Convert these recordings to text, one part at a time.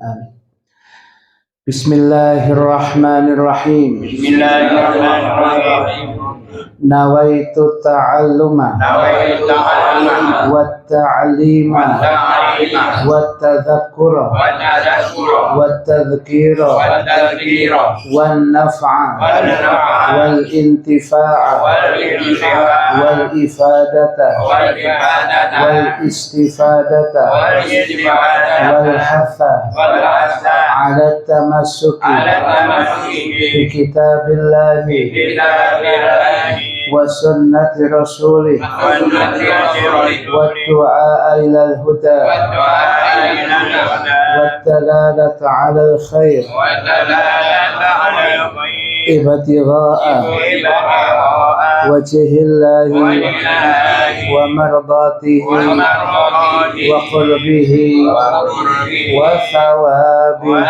Amin. Bismillahirrahmanirrahim. Bismillahirrahmanirrahim. Nawaitu ta'alluma wat-ta'lima wat-tadhakkura wat-tadhkira wan-naf'a wal-intifa'a wal-ifadata wal-istifadata wal-hatha ala tamassuki bi kitabillahi wa sunnati rasulih wa du'a ila al-huda wa dalalata ala al-khair ibtigha'a wajhillahi wa mardatihi wa qurbihi wa thawabihi.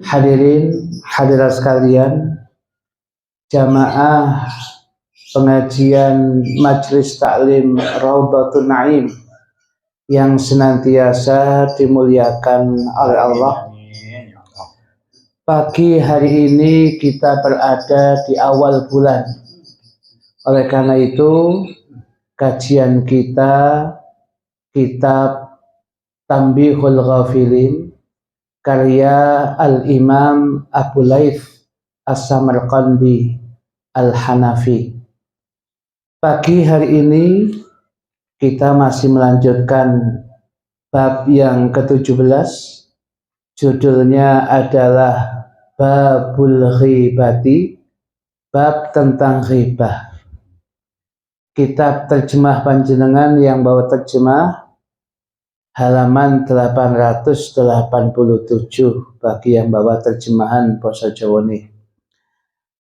Hadirin hadirat sekalian, jamaah pengajian Majelis Taklim Raudhatun Naim yang senantiasa dimuliakan oleh Allah. Pagi hari ini kita berada di awal bulan. Oleh karena itu, kajian kita kitab Tanbihul Ghafilin karya Al-Imam Abu Laits As-Samarqandi Al-Hanafi. Pagi hari ini kita masih melanjutkan bab yang ke-17. Judulnya adalah Babul Ghibati, bab tentang ghibah. Kitab terjemah panjenengan yang bawa terjemah halaman 887 bagi yang bawa terjemahan basa Jawa nih.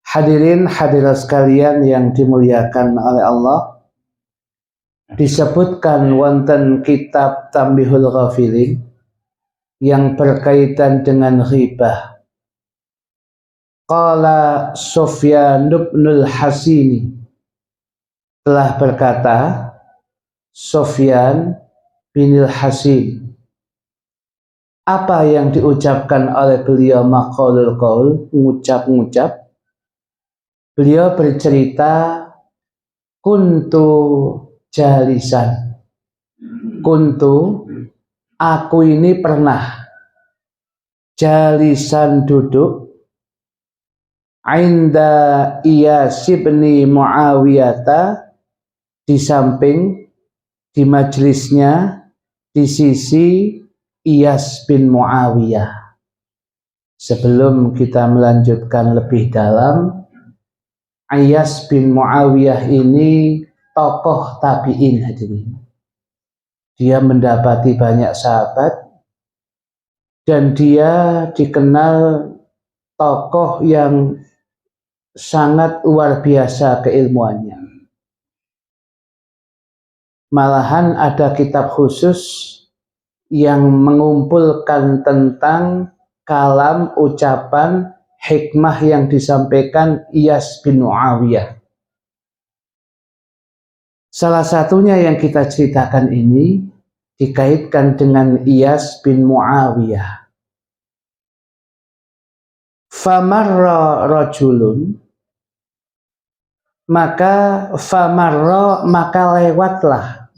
Hadirin hadirat sekalian yang dimuliakan oleh Allah, disebutkan wonten kitab Tanbihul Ghafilin yang berkaitan dengan ghibah. Qala Sufyan bin al-Hasini telah berkata, Sufyan bin al-Hasin, apa yang diucapkan oleh beliau maqalul qaul, ngucap-ngucap. Beliau bercerita, kuntu jalisan, kuntu, aku ini pernah, jalisan duduk, inda Iyas bin Muawiyata, di samping, di majelisnya, di sisi Iyas bin Muawiyah. Sebelum kita melanjutkan lebih dalam, Iyas bin Muawiyah ini tokoh tabi'in hadirin. Dia mendapati banyak sahabat dan dia dikenal tokoh yang sangat luar biasa keilmuannya. Malahan ada kitab khusus yang mengumpulkan tentang kalam, ucapan, hikmah yang disampaikan Iyas bin Muawiyah. Salah satunya yang kita ceritakan ini dikaitkan dengan Iyas bin Muawiyah. Famarra rajulun, maka lewatlah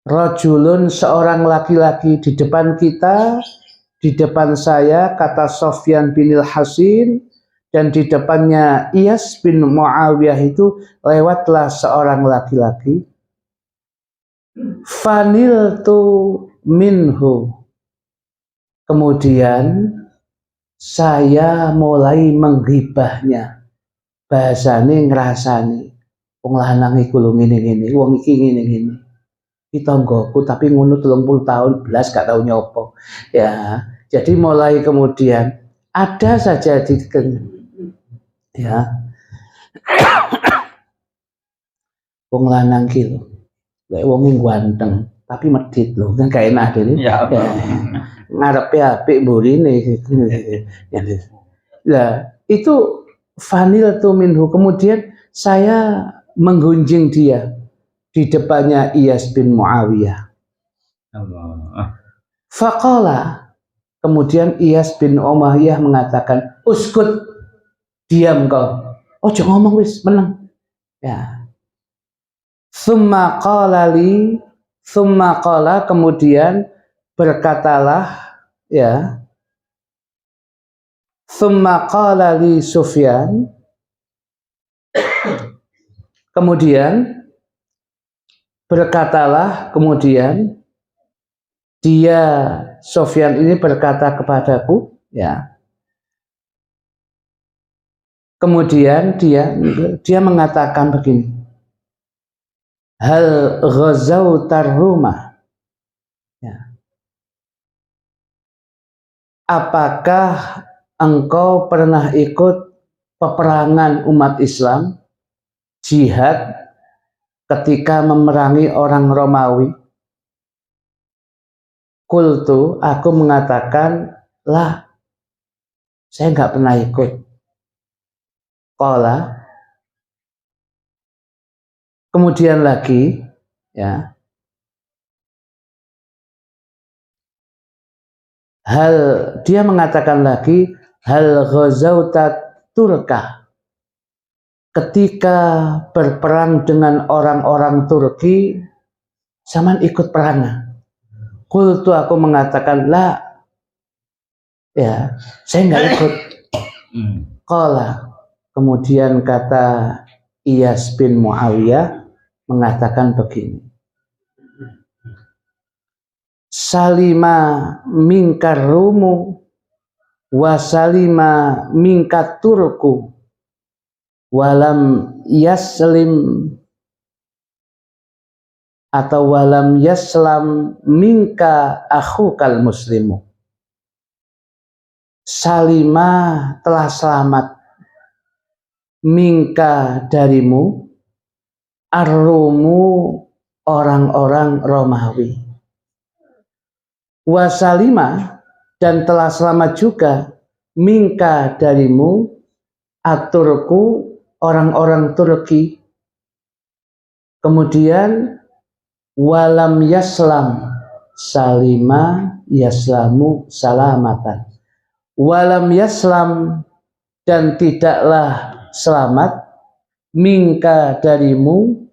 rajulun, seorang laki-laki di depan kita, di depan saya, kata Sufyan bin al-Hasin, dan di depannya Iyas bin Muawiyah itu lewatlah seorang laki-laki. Faniltu minhu, kemudian saya mulai menggibahnya. Bahasane ngrasani, wong lanang iku lho ngene-ngene, wong iki ngene-ngene. Iki tanggoku tapi ngono 30 tahun belas gak tau nyopo. Ya, jadi mulai kemudian ada saja di ya. Wong lanang ki lho. Lek wong ganteng tapi medhit lho, kan gak enak dene. Ya. Ngarepe apik mburine. Lah, itu fanil tu minhu, kemudian saya menggunjing dia di depannya Iyas bin Muawiyah. Allah. Faqala, kemudian Iyas bin Umayyah mengatakan, uskut, diam kau. Ojo ngomong wis, meneng. Ya. Summa qala, kemudian berkatalah, ya. Summa qala li Sufyan, kemudian berkatalah, kemudian dia Sufyan ini berkata kepadaku, ya. Kemudian dia mengatakan begini, hal ghazautar rumah, ya. Apakah engkau pernah ikut peperangan umat Islam, jihad ketika memerangi orang Romawi? Qultu, aku mengatakan, lah, saya nggak pernah ikut. Qala, kemudian lagi, ya, dia mengatakan lagi, hal ghazauta Turkah, ketika berperang dengan orang-orang Turki, zaman ikut perangan. Qultu, aku mengatakan, lah, ya, saya nggak ikut. Qala, kemudian kata Iyas bin Muawiyah mengatakan begini, salima minkar rumu wa salima minkat turku walam yaslim atau walam yaslam minka akhukal muslimu. Salima telah selamat, minka darimu, arrumu orang-orang Romawi, wasalima dan telah selamat juga, minka darimu, aturku orang-orang Turki. Kemudian walam yaslam, salima yaslamu salamatan, walam yaslam dan tidaklah selamat, minka darimu,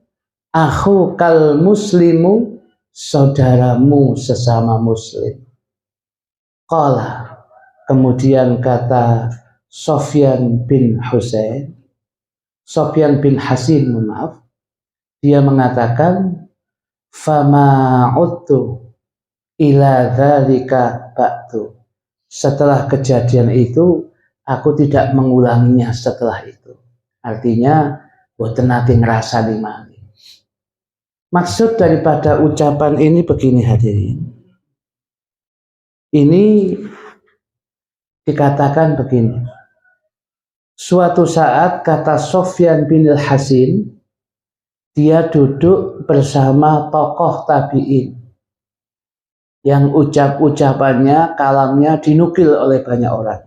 akhukal muslimu saudaramu sesama muslim. Qala, kemudian kata Sufyan bin Hasin, maaf, dia mengatakan, fama'udtu ila dzalika ba'du. Setelah kejadian itu, aku tidak mengulanginya setelah itu. Artinya, boten nate ngrasani malih. Maksud daripada ucapan ini begini hadirin. Ini dikatakan begini. Suatu saat kata Sufyan bin Hasin, dia duduk bersama tokoh tabi'in yang ucapannya, kalamnya dinukil oleh banyak orang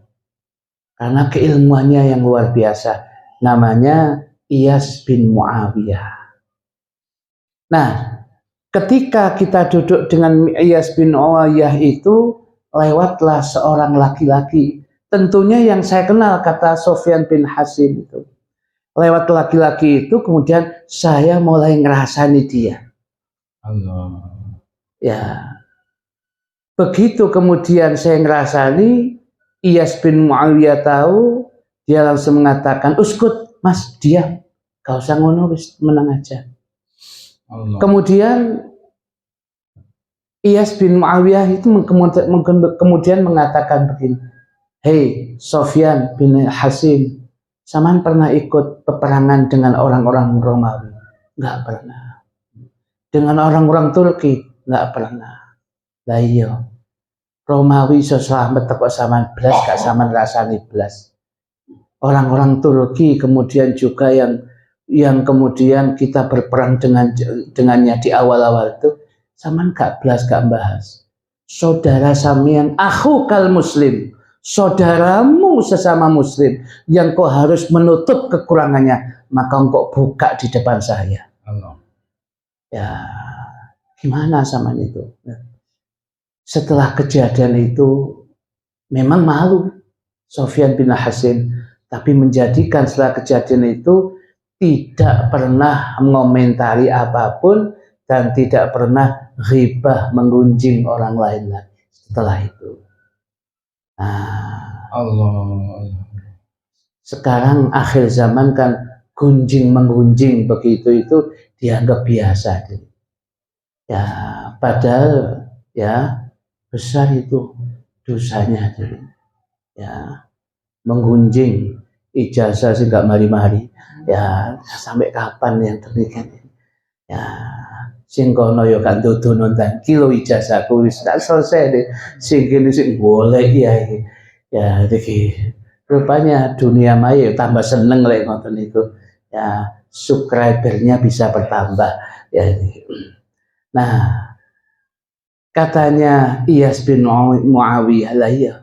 karena keilmuannya yang luar biasa. Namanya Iyas bin Muawiyah. Nah, ketika kita duduk dengan Iyas bin Muawiyah itu, lewatlah seorang laki-laki. Tentunya yang saya kenal, kata Sufyan bin Hasin itu. Lewat laki-laki itu, kemudian saya mulai ngerasani dia. Allah. Ya. Begitu kemudian saya ngerasani, Iyas bin Muawiyah tahu, dia langsung mengatakan, uskut, mas, diam. Gak usah ngono, menang aja. Allah. Kemudian Iyas bin Muawiyah itu kemudian mengatakan begini, hei Sufyan bin Hasin, saman pernah ikut peperangan dengan orang-orang Romawi? Enggak pernah. Dengan orang-orang Turki? Enggak pernah. Lah iya, Romawi iso slamet kok saman blas, gak saman rasani blas. Orang-orang Turki kemudian juga yang kemudian kita berperang dengannya di awal-awal itu, saman gak blas, gak bahas. Saudara samian, akhukal muslim, saudaramu sesama muslim, yang kau harus menutup kekurangannya, maka engkau buka di depan saya. Allah. Ya, gimana sama itu? setelah kejadian itu memang malu Sofyan bin Hasim, tapi menjadikan setelah kejadian itu tidak pernah mengomentari apapun dan tidak pernah ghibah menggunjing orang lain lagi setelah itu. Nah, Allah. sekarang akhir zaman kan gunjing menggunjing begitu itu dianggap biasa. Ya, padahal ya besar itu dosanya. Ya, menggunjing ijazah sih nggak mari-mari. Ya, sampai kapan yang demikian? Ya, sing kono yo kan dudu nonton kilo ijazahku wis tak selesai deh. Sing kene sing golek ya iki. Ya, iki rupanya dunia maya tambah seneng lek ngoten itu. Ya, subscribernya bisa bertambah. Ya. Nah, katanya Iyas bin Muawiyah lah ya.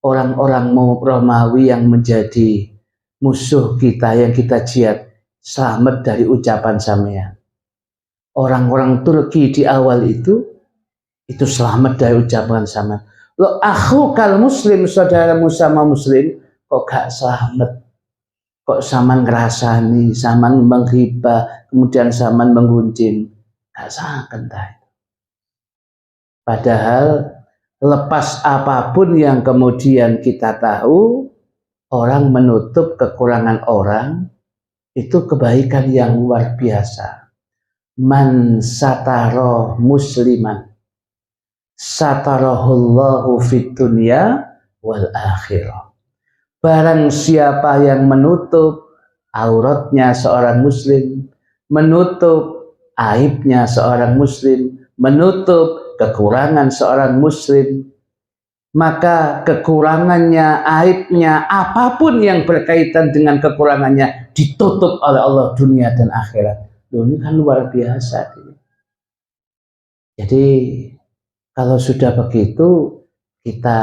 Orang-orang Romawi yang menjadi musuh kita yang kita jihad selamat dari ucapan sampean. Orang-orang Turki di awal itu selamat dari ucapan sampean. Lo aku kal muslim, saudaramu sama muslim kok gak selamat, kok saman ngerasani, saman menghibah, kemudian saman menggunjing, gak sakit. Padahal lepas apapun yang kemudian kita tahu, orang menutup kekurangan orang itu kebaikan yang luar biasa. Man sataro musliman satarahullahu fid dunya wal akhirah. Barang siapa yang menutup auratnya seorang muslim, menutup aibnya seorang muslim, menutup kekurangan seorang muslim, maka kekurangannya, aibnya, apapun yang berkaitan dengan kekurangannya ditutup oleh Allah dunia dan akhirat. Ini kan luar biasa. Jadi kalau sudah begitu kita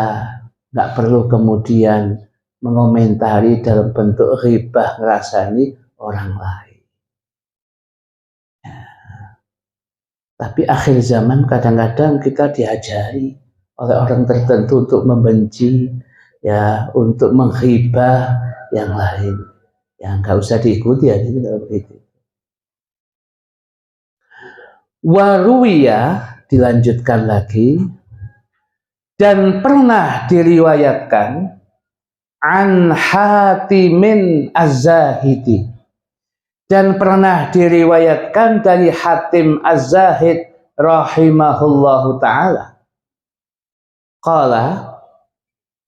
nggak perlu kemudian mengomentari dalam bentuk ghibah ngerasani orang lain. Ya. Tapi akhir zaman kadang-kadang kita diajari oleh orang tertentu untuk membenci, ya, untuk menghibah yang lain. Ya nggak usah diikuti ya gitu kalau begitu. Waruwiyah dilanjutkan lagi dan pernah diriwayatkan an Hatimin Az-Zahidi dan pernah diriwayatkan dari Hatim Az-Zahid rahimahullahu ta'ala. Qala,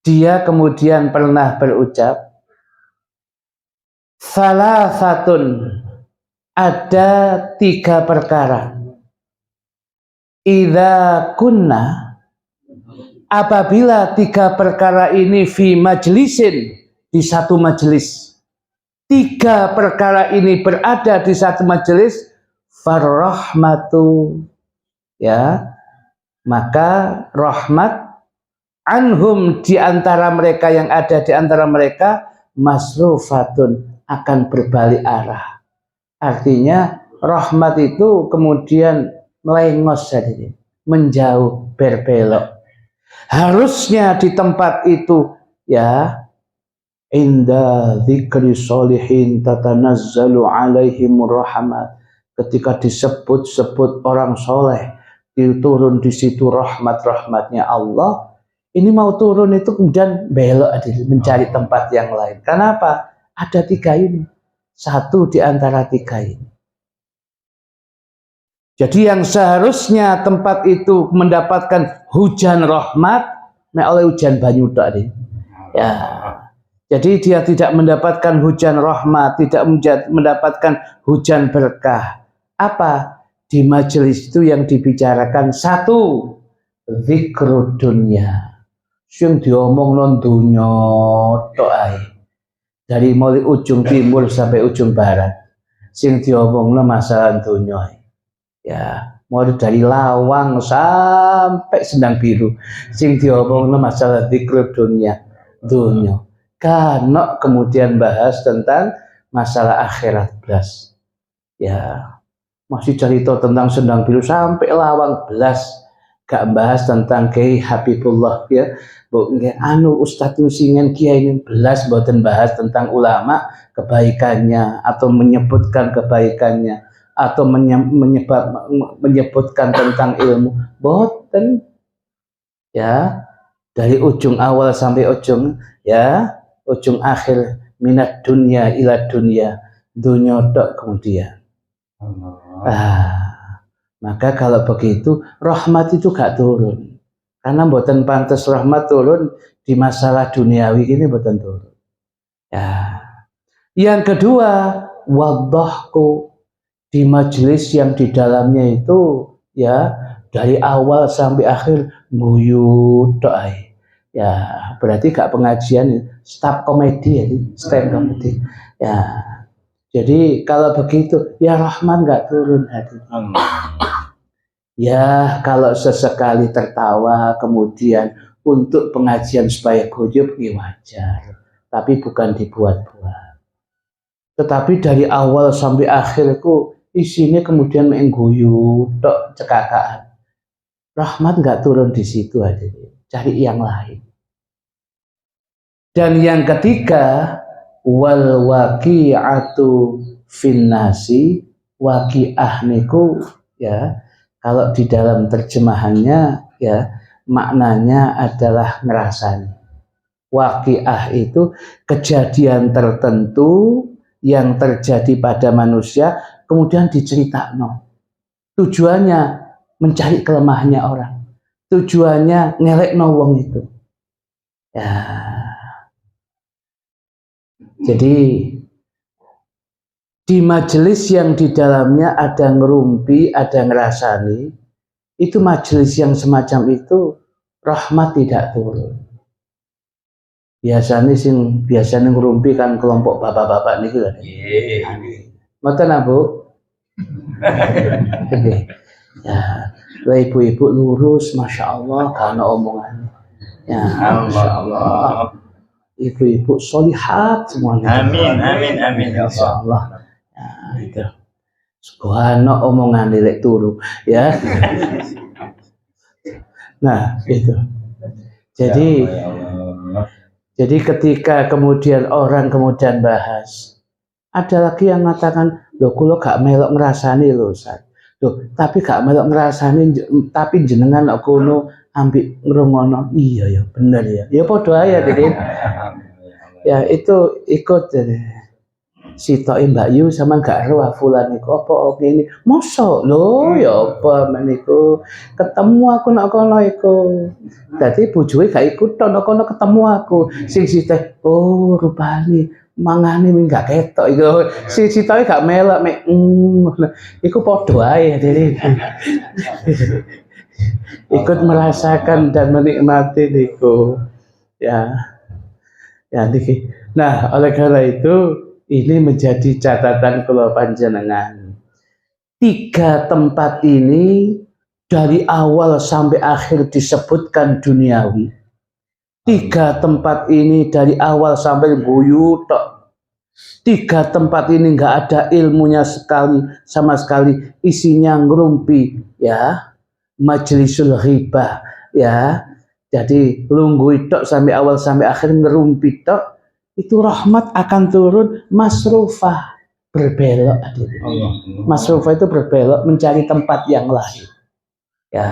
dia kemudian pernah berucap, salasatun, ada 3 perkara. Idza kunna, apabila 3 perkara ini fi majlisin, di satu majelis, 3 perkara ini berada di satu majelis, farrahmatu, ya, maka rahmat anhum, di antara mereka yang ada di antara mereka, masrufatun, akan berbalik arah. Artinya rahmat itu kemudian melengos jadi menjauh, berbelok. Harusnya di tempat itu ya, inda dzikri sholihin tatanazzalu alaihim rahmat, ketika disebut-sebut orang soleh turun di situ rahmat-rahmatnya Allah. Ini mau turun itu kemudian belok mencari tempat yang lain. Kenapa? Ada 3 ini. Satu di antara 3 ini. Jadi yang seharusnya tempat itu mendapatkan hujan rahmat, oleh hujan banyu tadi. Ya. Jadi dia tidak mendapatkan hujan rahmat, tidak mendapatkan hujan berkah. Apa? Di majelis itu yang dibicarakan satu, zikrud dunya. Sing diomong non dunya tok ae. Dari mulai ujung timur sampai ujung barat. Sing diomongno masalah dunya. Ya, mulai dari Lawang sampai Sendang Biru. Sing diomongno masalah zikrud dunya. Karena kemudian bahas tentang masalah akhirat belas. Ya, masih cerita tentang Sendang Biru sampai Lawang belas. gak bahas tentang Kiai Habibullah ya. Anu Ustadz Nusingan Kiai ini belas boten bahas tentang ulama kebaikannya atau menyebutkan kebaikannya atau menyebutkan tentang ilmu boten ya, dari ujung awal sampai ujung ya, ujung akhir minat dunia ila dunia tok kemudian. Maka kalau begitu rahmat itu gak turun. Karena mboten pantas rahmat turun di masalah duniawi ini mboten turun. Ya. Yang kedua, wadahku di majelis yang di dalamnya itu ya dari awal sampai akhir guyu tok. Ya, berarti gak pengajian, stand komedi ya, stand komedi. Ya. Jadi kalau begitu ya rahmat gak turun hati. Ya kalau sesekali tertawa kemudian untuk pengajian supaya guyub ya wajar, tapi bukan dibuat-buat. Tetapi dari awal sampai akhir itu isinya kemudian mengguyu tok cekakaan. Rahmat nggak turun di situ aja, cari yang lain. Dan yang ketiga, wal waqi'atu finnasi, waqi'ah niku ya. Kalau di dalam terjemahannya ya maknanya adalah ngerasani. Waqiah itu kejadian tertentu yang terjadi pada manusia kemudian diceritakan. Tujuannya mencari kelemahannya orang. Tujuannya ngelekno wong itu. Ya. Jadi di majelis yang di dalamnya ada ngerumpi, ada ngerasani, itu majelis yang semacam itu rahmat tidak turun. Biasanya ngerumpi kan kelompok bapak-bapak nih kan. Mboten Bu? Ya, ibu-ibu lurus, masya Allah, karena omongan. Ya, masya Allah. Ibu-ibu solihat semuanya. Amin ya Allah. Nah, itu. Subhanallah omongan lek turu ya. Nah, itu. Jadi ketika kemudian orang kemudian bahas, ada lagi yang mengatakan, loh kula gak melok ngrasani lho Ustaz. Loh, tapi gak melok ngrasani tapi jenengan kok kono ambek ngrungono. Iya ya, bener ya. Ya padha ae ya, ya itu ikut sitoke Mbak Yu sama gak roh fulan niku apa ngene. Mosok lho ya apa meniku ketemu aku nak kono iku. Dadi bojoe gak ikut tok kono ketemu aku. Sing sitoke oh rupane mangane wing gak ketok iku. Sing sitoke gak melok mek iku padha ae dene. Ikut merasakan dan menikmati niku. Ya. Ya niki. Nah, oleh karena itu ini menjadi catatan kula panjenengan. 3 tempat ini dari awal sampai akhir disebutkan duniawi. 3 tempat ini dari awal sampai guyu tok. 3 tempat ini nggak ada ilmunya sama sekali, isinya ngerumpi ya, majlisul ghibah ya. Jadi lungguh tok sampai awal sampai akhir ngerumpi tok. Itu rahmat akan turun masrufah berbelok. Masrufah itu berbelok mencari tempat yang lain. Ya,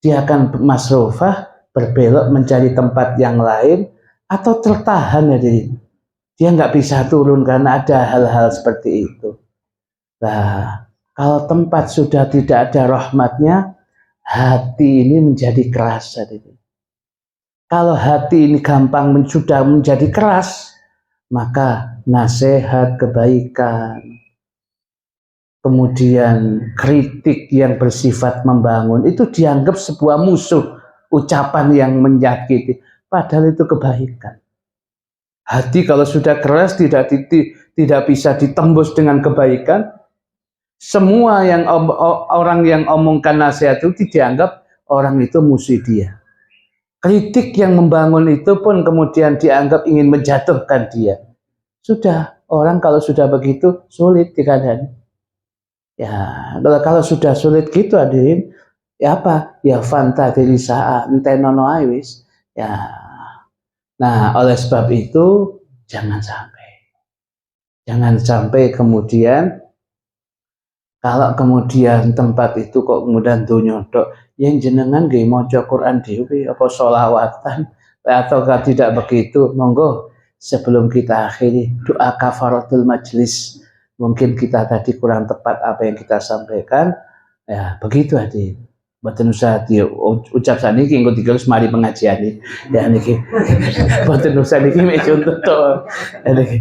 dia akan masrufah berbelok mencari tempat yang lain atau tertahan ya dia nggak bisa turun karena ada hal-hal seperti itu. Nah, kalau tempat sudah tidak ada rahmatnya, hati ini menjadi keras. Kalau hati ini gampang sudah menjadi keras, maka nasihat kebaikan, kemudian kritik yang bersifat membangun, itu dianggap sebuah musuh, ucapan yang menyakiti. Padahal itu kebaikan. Hati kalau sudah keras tidak bisa ditembus dengan kebaikan, semua yang orang yang omongkan nasihat itu dianggap orang itu musuh dia. Kritik yang membangun itu pun kemudian dianggap ingin menjatuhkan dia. Sudah, orang kalau sudah begitu sulit dikadang. Ya, kalau sudah sulit gitu hadirin, Ya apa? Ya fanta dari saat entenono ae wis. Ya. Nah, oleh sebab itu jangan sampai kemudian kalau kemudian tempat itu kok kemudian dunya tok, yang jenengan nggih maca Quran dhewe apa sholawatan atau tidak begitu, monggo sebelum kita akhiri doa kafaratul majlis. Mungkin kita tadi kurang tepat apa yang kita sampaikan, ya begitu hadirin. Mboten usah ucap saniki engko dikira mari pengajian iki. Ya niki. Mboten usah niki mek contoh to. Niki.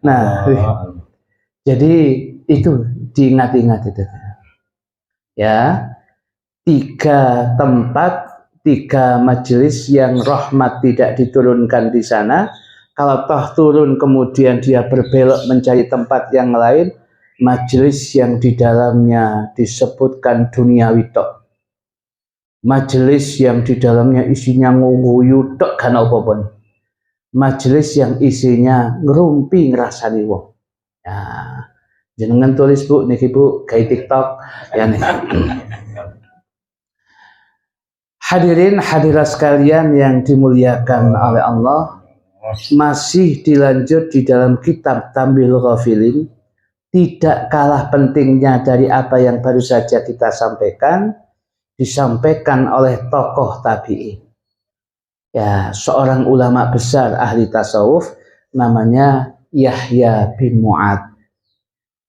Nah, jadi itu diingat-ingat itu. Ya, 3 tempat, 3 majelis yang rahmat tidak diturunkan di sana. Kalau toh turun kemudian dia berbelok mencari tempat yang lain, majelis yang di dalamnya disebutkan duniawi tok. Majelis yang di dalamnya isinya nguyu tok kan apa-apa. Majelis yang isinya ngerumpi ngrasani wong. Ya, jenengan tulis Bu, niki Bu, gawe TikTok ya nih. Hadirin hadirat sekalian yang dimuliakan oleh Allah, masih dilanjut di dalam kitab Tambil Ghafilin. Tidak kalah pentingnya dari apa yang baru saja kita sampaikan, disampaikan oleh tokoh tabi'in. Ya, seorang ulama besar ahli tasawuf namanya Yahya bin Mu'ad.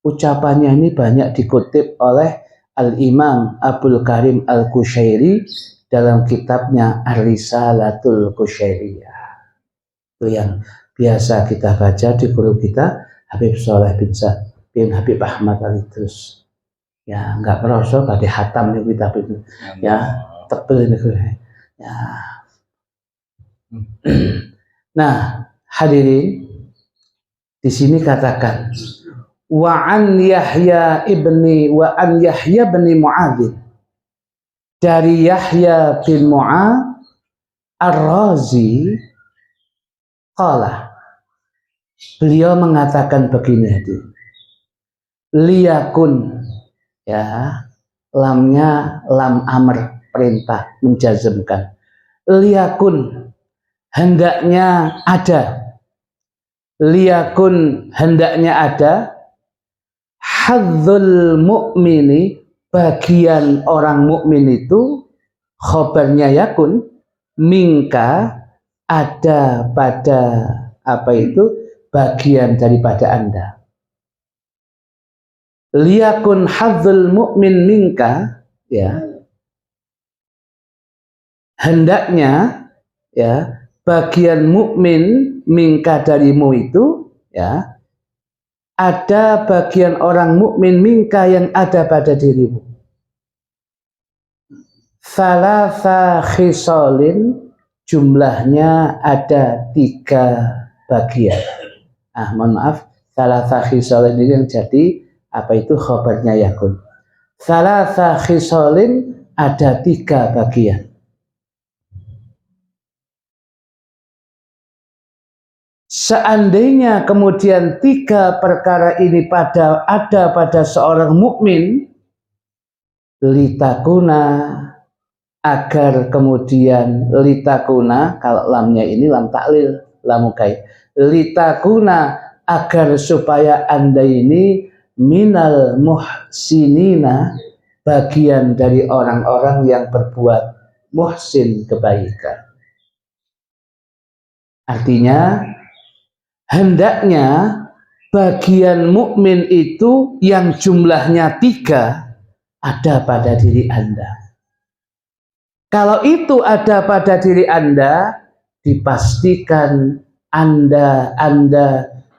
Ucapannya ini banyak dikutip oleh Al-Imam Abdul Karim Al-Qushairi dalam kitabnya Ar-Risalatul Qushairiyah. Itu yang biasa kita baca di guru kita Habib Soleh bin Habib Ahmad Al-Idrus. Ya, enggak kerasa pada hatam nih kita itu. Ya, tebel ini. Ya. Nah, hadirin, di sini katakan wa an Yahya bin Mu'adz, dari Yahya bin Mu'adz Ar-Razi qala, beliau mengatakan begini, liyakun, ya, lamnya lam amr, perintah menjazmkan, liyakun, hendaknya ada, liyakun, hendaknya ada, hadzul mu'mini, bagian orang mukmin itu, khobarnya yakun, mingka, ada pada apa itu, bagian daripada Anda. Liyakun hadzul mu'min mingka, ya, hendaknya, ya, bagian mukmin mingka darimu itu, ya, ada bagian orang mukmin mingka yang ada pada dirimu. Thalatha khisalin, jumlahnya ada 3 bagian. Mohon maaf, thalatha khisalin ini yang jadi apa itu khabarnya yakun. Thalatha khisalin, ada 3 bagian. Seandainya kemudian 3 perkara ini ada pada seorang mukmin, litakuna, agar kemudian litakuna, kalau lamnya ini lam taklil, lamukai, litakuna, agar supaya Anda ini minal muhsinina, bagian dari orang-orang yang berbuat muhsin, kebaikan. Artinya hendaknya bagian mukmin itu yang jumlahnya 3 ada pada diri Anda. Kalau itu ada pada diri Anda, dipastikan Anda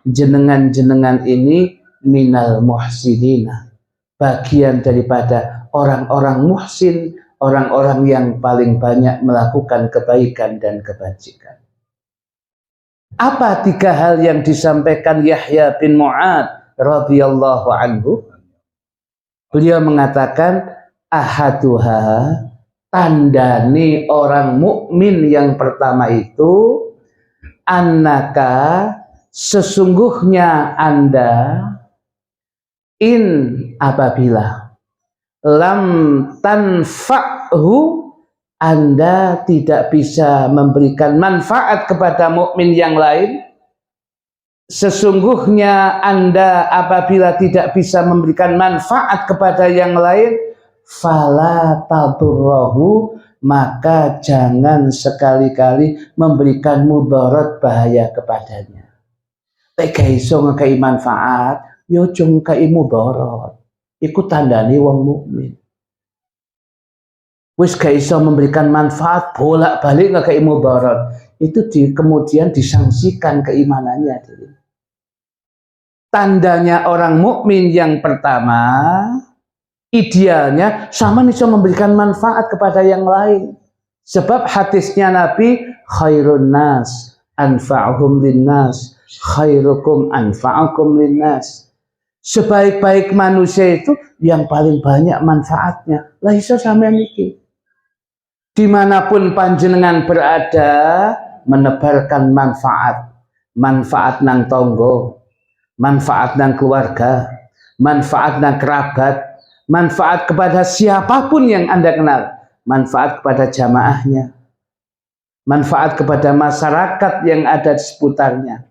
jenengan ini minal muhsinina, bagian daripada orang-orang muhsin, orang-orang yang paling banyak melakukan kebaikan dan kebajikan. Apa 3 hal yang disampaikan Yahya bin Mu'adz radhiyallahu anhu? Beliau mengatakan, ahaduha, tandani orang mukmin yang pertama itu, annaka, sesungguhnya Anda, in, apabila, lam tanfa'hu, Anda tidak bisa memberikan manfaat kepada mukmin yang lain. Sesungguhnya Anda apabila tidak bisa memberikan manfaat kepada yang lain, fala tadurrahu, maka jangan sekali-kali memberikan mudarat, bahaya kepadanya. Lek iso ngekei manfaat, yo aja ngekei mudarat. Iku tandane wong mukmin. Wis gak iso memberikan manfaat, bolak-balik ngekei mudarat, itu kemudian disangsikan keimanannya. Tandanya orang mukmin yang pertama, idealnya sama bisa memberikan manfaat kepada yang lain. Sebab hadisnya Nabi, khairun nas anfa'uhum linnas, khairukum anfa'ukum linnas. Sebaik-baik manusia itu yang paling banyak manfaatnya. Lah iso sampean iki. Dimanapun panjenengan berada, menebarkan manfaat. Manfaat nang tonggo, manfaat nang keluarga, manfaat nang kerabat, manfaat kepada siapapun yang Anda kenal, manfaat kepada jamaahnya, manfaat kepada masyarakat yang ada di seputarnya.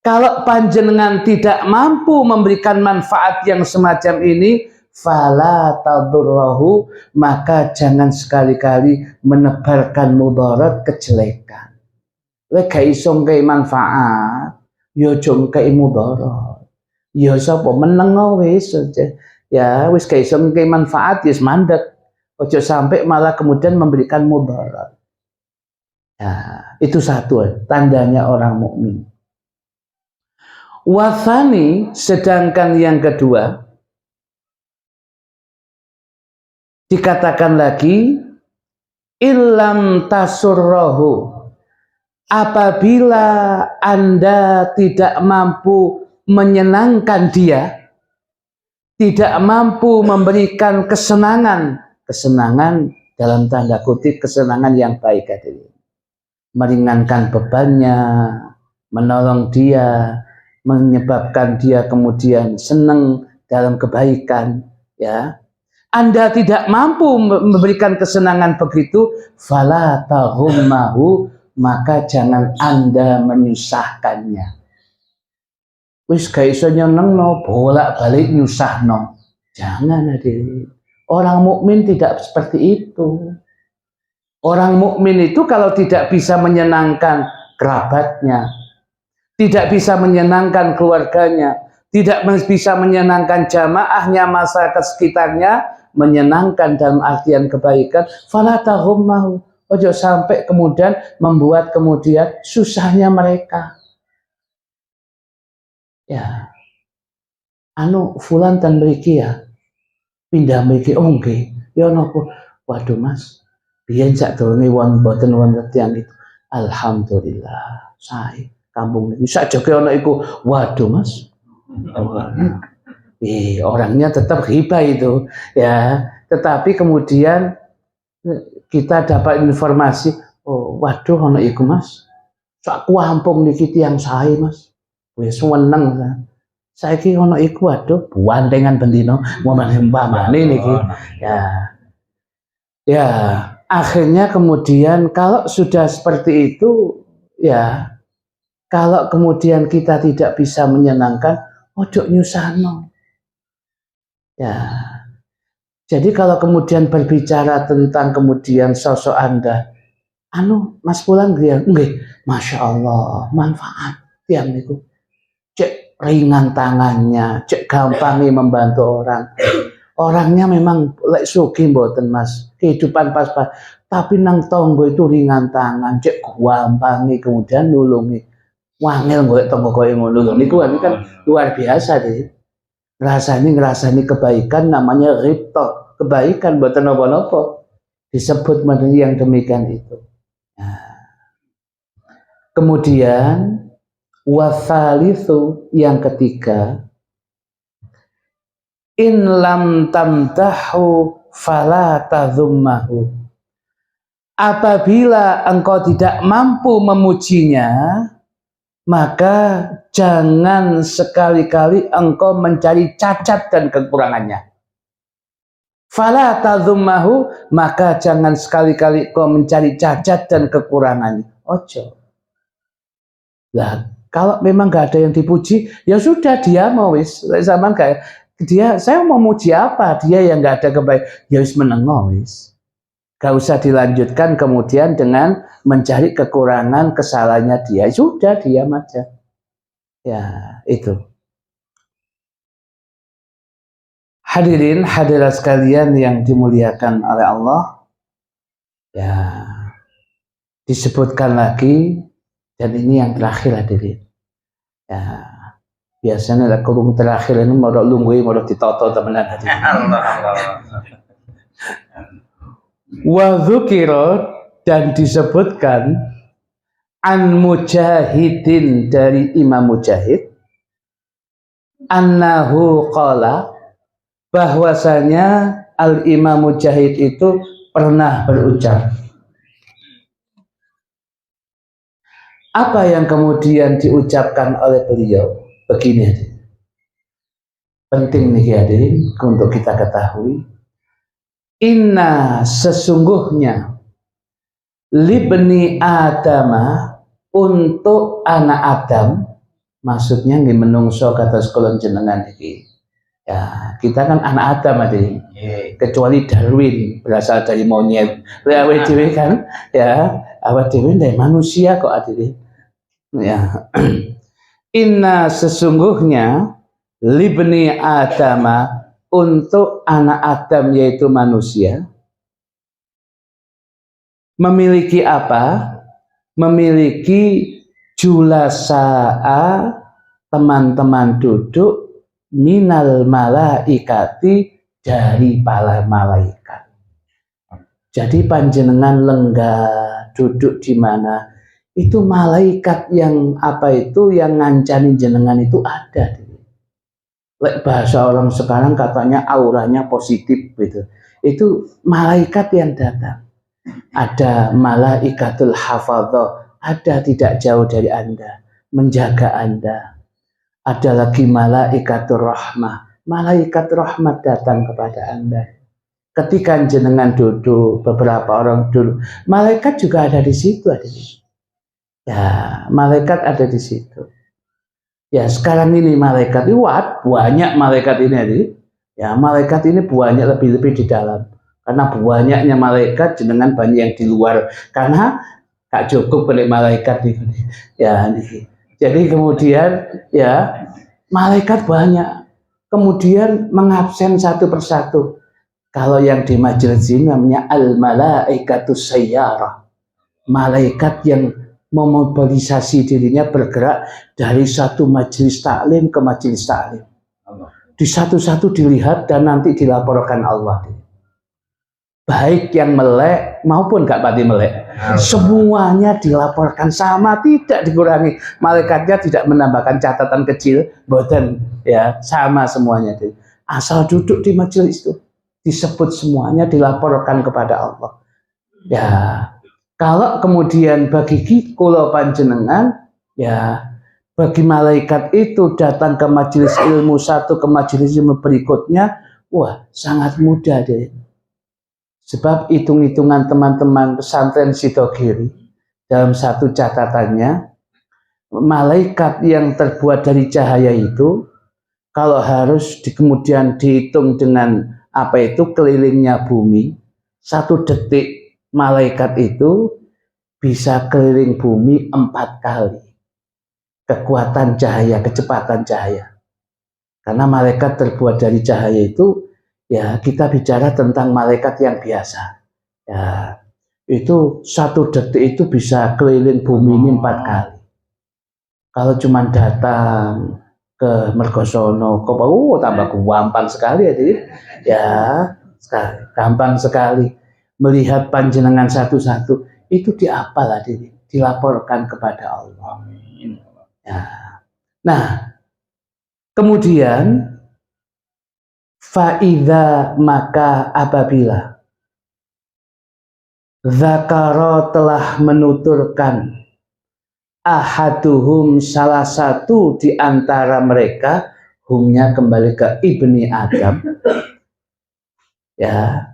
Kalau panjenengan tidak mampu memberikan manfaat yang semacam ini, fala tadurrahu, maka jangan sekali-kali menebarkan mudarat, kejelekan. Lek gak iso ngkei manfaat, yo aja ngkei mudarat. Ya sapa meneng wis aja. Ya wis gak iso ngkei manfaat, wis mandek. Ojo sampai malah kemudian memberikan mudarat. Nah, itu satu tandanya orang mukmin. Wasani, sedangkan yang kedua, dikatakan lagi, illam tasurrohu, apabila Anda tidak mampu menyenangkan dia, tidak mampu memberikan kesenangan dalam tanda kutip kesenangan yang baik, meringankan bebannya, menolong dia, menyebabkan dia kemudian senang dalam kebaikan, ya. Anda tidak mampu memberikan kesenangan begitu, fala tahummahu, maka jangan Anda menyusahkannya. Wis gak iso nyenengno, bolak-balik nyusahno. Jangan, hadirin. Orang mukmin tidak seperti itu. Orang mukmin itu kalau tidak bisa menyenangkan kerabatnya, tidak bisa menyenangkan keluarganya, tidak bisa menyenangkan jamaahnya, masyarakat sekitarnya, menyenangkan dalam artian kebaikan, fala tahummahu, ojo sampai kemudian membuat kemudian susahnya mereka. Ya, fulan dan mriki ya, pindah mriki, oh nggih, ya napa, waduh mas, biyen sakdurunge mboten wonten tiyang itu, alhamdulillah, sae kampung niki sakjoge ana iku, waduh mas, orangnya tetap hibah itu, ya. Tetapi kemudian kita dapat informasi, oh waduh ana iku mas, sak kampung niki tiyang sae mas, wis seneng. Saiki ana iku waduh buantengan bendino umpamane niki. Ya, akhirnya kemudian kalau sudah seperti itu, ya, kalau kemudian kita tidak bisa menyenangkan, ojo nyusahno. Ya. Jadi kalau kemudian berbicara tentang kemudian sosok Anda, Mas Fulan nggih, Masya Allah, manfaat tiang itu. Cek ringan tangannya, cek gampangnya membantu orang. Orangnya memang lek sugih mboten Mas, kehidupan pas-pas, tapi nang tonggo itu ringan tangan, cek gampangnya kemudian nulungi. Wangel golek tonggo koyo ngono niku kan luar biasa deh. Ngerasani kebaikan namanya ghibthah, kebaikan mboten napa-napa. Disebut menjadi yang demikian itu. Nah. Kemudian wasalitsu, yang ketiga, in lam tamdahu fala tazummahu. Apabila engkau tidak mampu memujinya, maka jangan sekali-kali engkau mencari cacat dan kekurangannya. Fala tadhummahu, maka jangan sekali-kali kau mencari cacat dan kekurangannya. Ojo. Lah, kalau memang gak ada yang dipuji, ya sudah dia mau wis. Zaman kayak dia, saya mau muji apa? Dia yang gak ada kebaik, ya wis menengok wis. Gak usah dilanjutkan kemudian dengan mencari kekurangan kesalahannya dia. Sudah diam aja. Ya, itu. Hadirin hadirat sekalian yang dimuliakan oleh Allah. Ya, disebutkan lagi, dan ini yang terakhir hadirin. Ya, biasanya lah kurung terakhir ini mau lunggui mau ditoto temenan hadirin. Wa dzukira, dan disebutkan an Mujahidin, dari Imam Mujahid, annahu qala, bahwasanya Al-Imam Mujahid itu pernah berucap. Apa yang kemudian diucapkan oleh beliau? Begini, penting nih hadirin untuk kita ketahui. Inna, sesungguhnya, libni Adama, untuk anak Adam, maksudnya nggih menungso kata sekolah jenengan iki. Ya, kita kan anak Adam aja, kecuali Darwin berasal dari monyet. Awet dhewe kan, ya, awet dhewe dari manusia kok hadirin. Ya. Inna, sesungguhnya, libni Adama, untuk anak Adam yaitu manusia, memiliki apa? Memiliki julasa'a, teman-teman duduk, minal malaikati, dari para malaikat. Jadi panjenengan lenggah duduk di mana, itu malaikat yang apa itu yang ngancani jenengan itu ada. Lek bahasa orang sekarang katanya auranya positif gitu. Itu malaikat yang datang. Ada malaikatul hafadhah, ada tidak jauh dari Anda, menjaga Anda. Ada lagi malaikatul rahmah, malaikat rahmat datang kepada Anda. Ketika jenengan duduk, beberapa orang duduk, malaikat juga ada di situ. Ya, malaikat ada di situ. Ya, sekarang ini malaikat ini banyak malaikat ini. Ya, malaikat ini banyak lebih-lebih di dalam. Karena banyaknya malaikat, jenengan banyak yang di luar. Karena gak cukup oleh malaikat ini. Ya, ini. Jadi kemudian ya malaikat banyak. Kemudian mengabsen satu persatu. Kalau yang di majelis ini namanya al-malaikatus sayyarah. Malaikat yang memobilisasi dirinya bergerak dari satu majelis taklim ke majelis taklim. Di satu-satu dilihat dan nanti dilaporkan Allah. Baik yang melek maupun gak pati melek. Semuanya dilaporkan sama, tidak dikurangi. Malaikatnya tidak menambahkan catatan kecil, boten ya, sama semuanya. Asal duduk di majelis itu disebut semuanya, dilaporkan kepada Allah. Ya, kalau kemudian bagi kula panjenengan, ya bagi malaikat itu datang ke majelis ilmu satu ke majelis ilmu berikutnya, wah sangat mudah deh. Sebab hitung-hitungan teman-teman pesantren Sidogiri dalam satu catatannya, malaikat yang terbuat dari cahaya itu, kalau harus kemudian dihitung dengan apa itu kelilingnya bumi, satu detik malaikat itu bisa keliling bumi 4 kali. Kekuatan cahaya, kecepatan cahaya. Karena malaikat terbuat dari cahaya itu, ya kita bicara tentang malaikat yang biasa. Ya, itu satu detik itu bisa keliling bumi ini 4 kali. Kalau cuma datang ke Mergosono, tambah gampang sekali ya, gampang sekali melihat panjenengan satu-satu itu diapal dilaporkan kepada Allah. Ya. Nah, kemudian faida, maka apabila zakaro telah menuturkan ahaduhum salah satu di antara mereka, humnya kembali ke ibni Adam, Ya,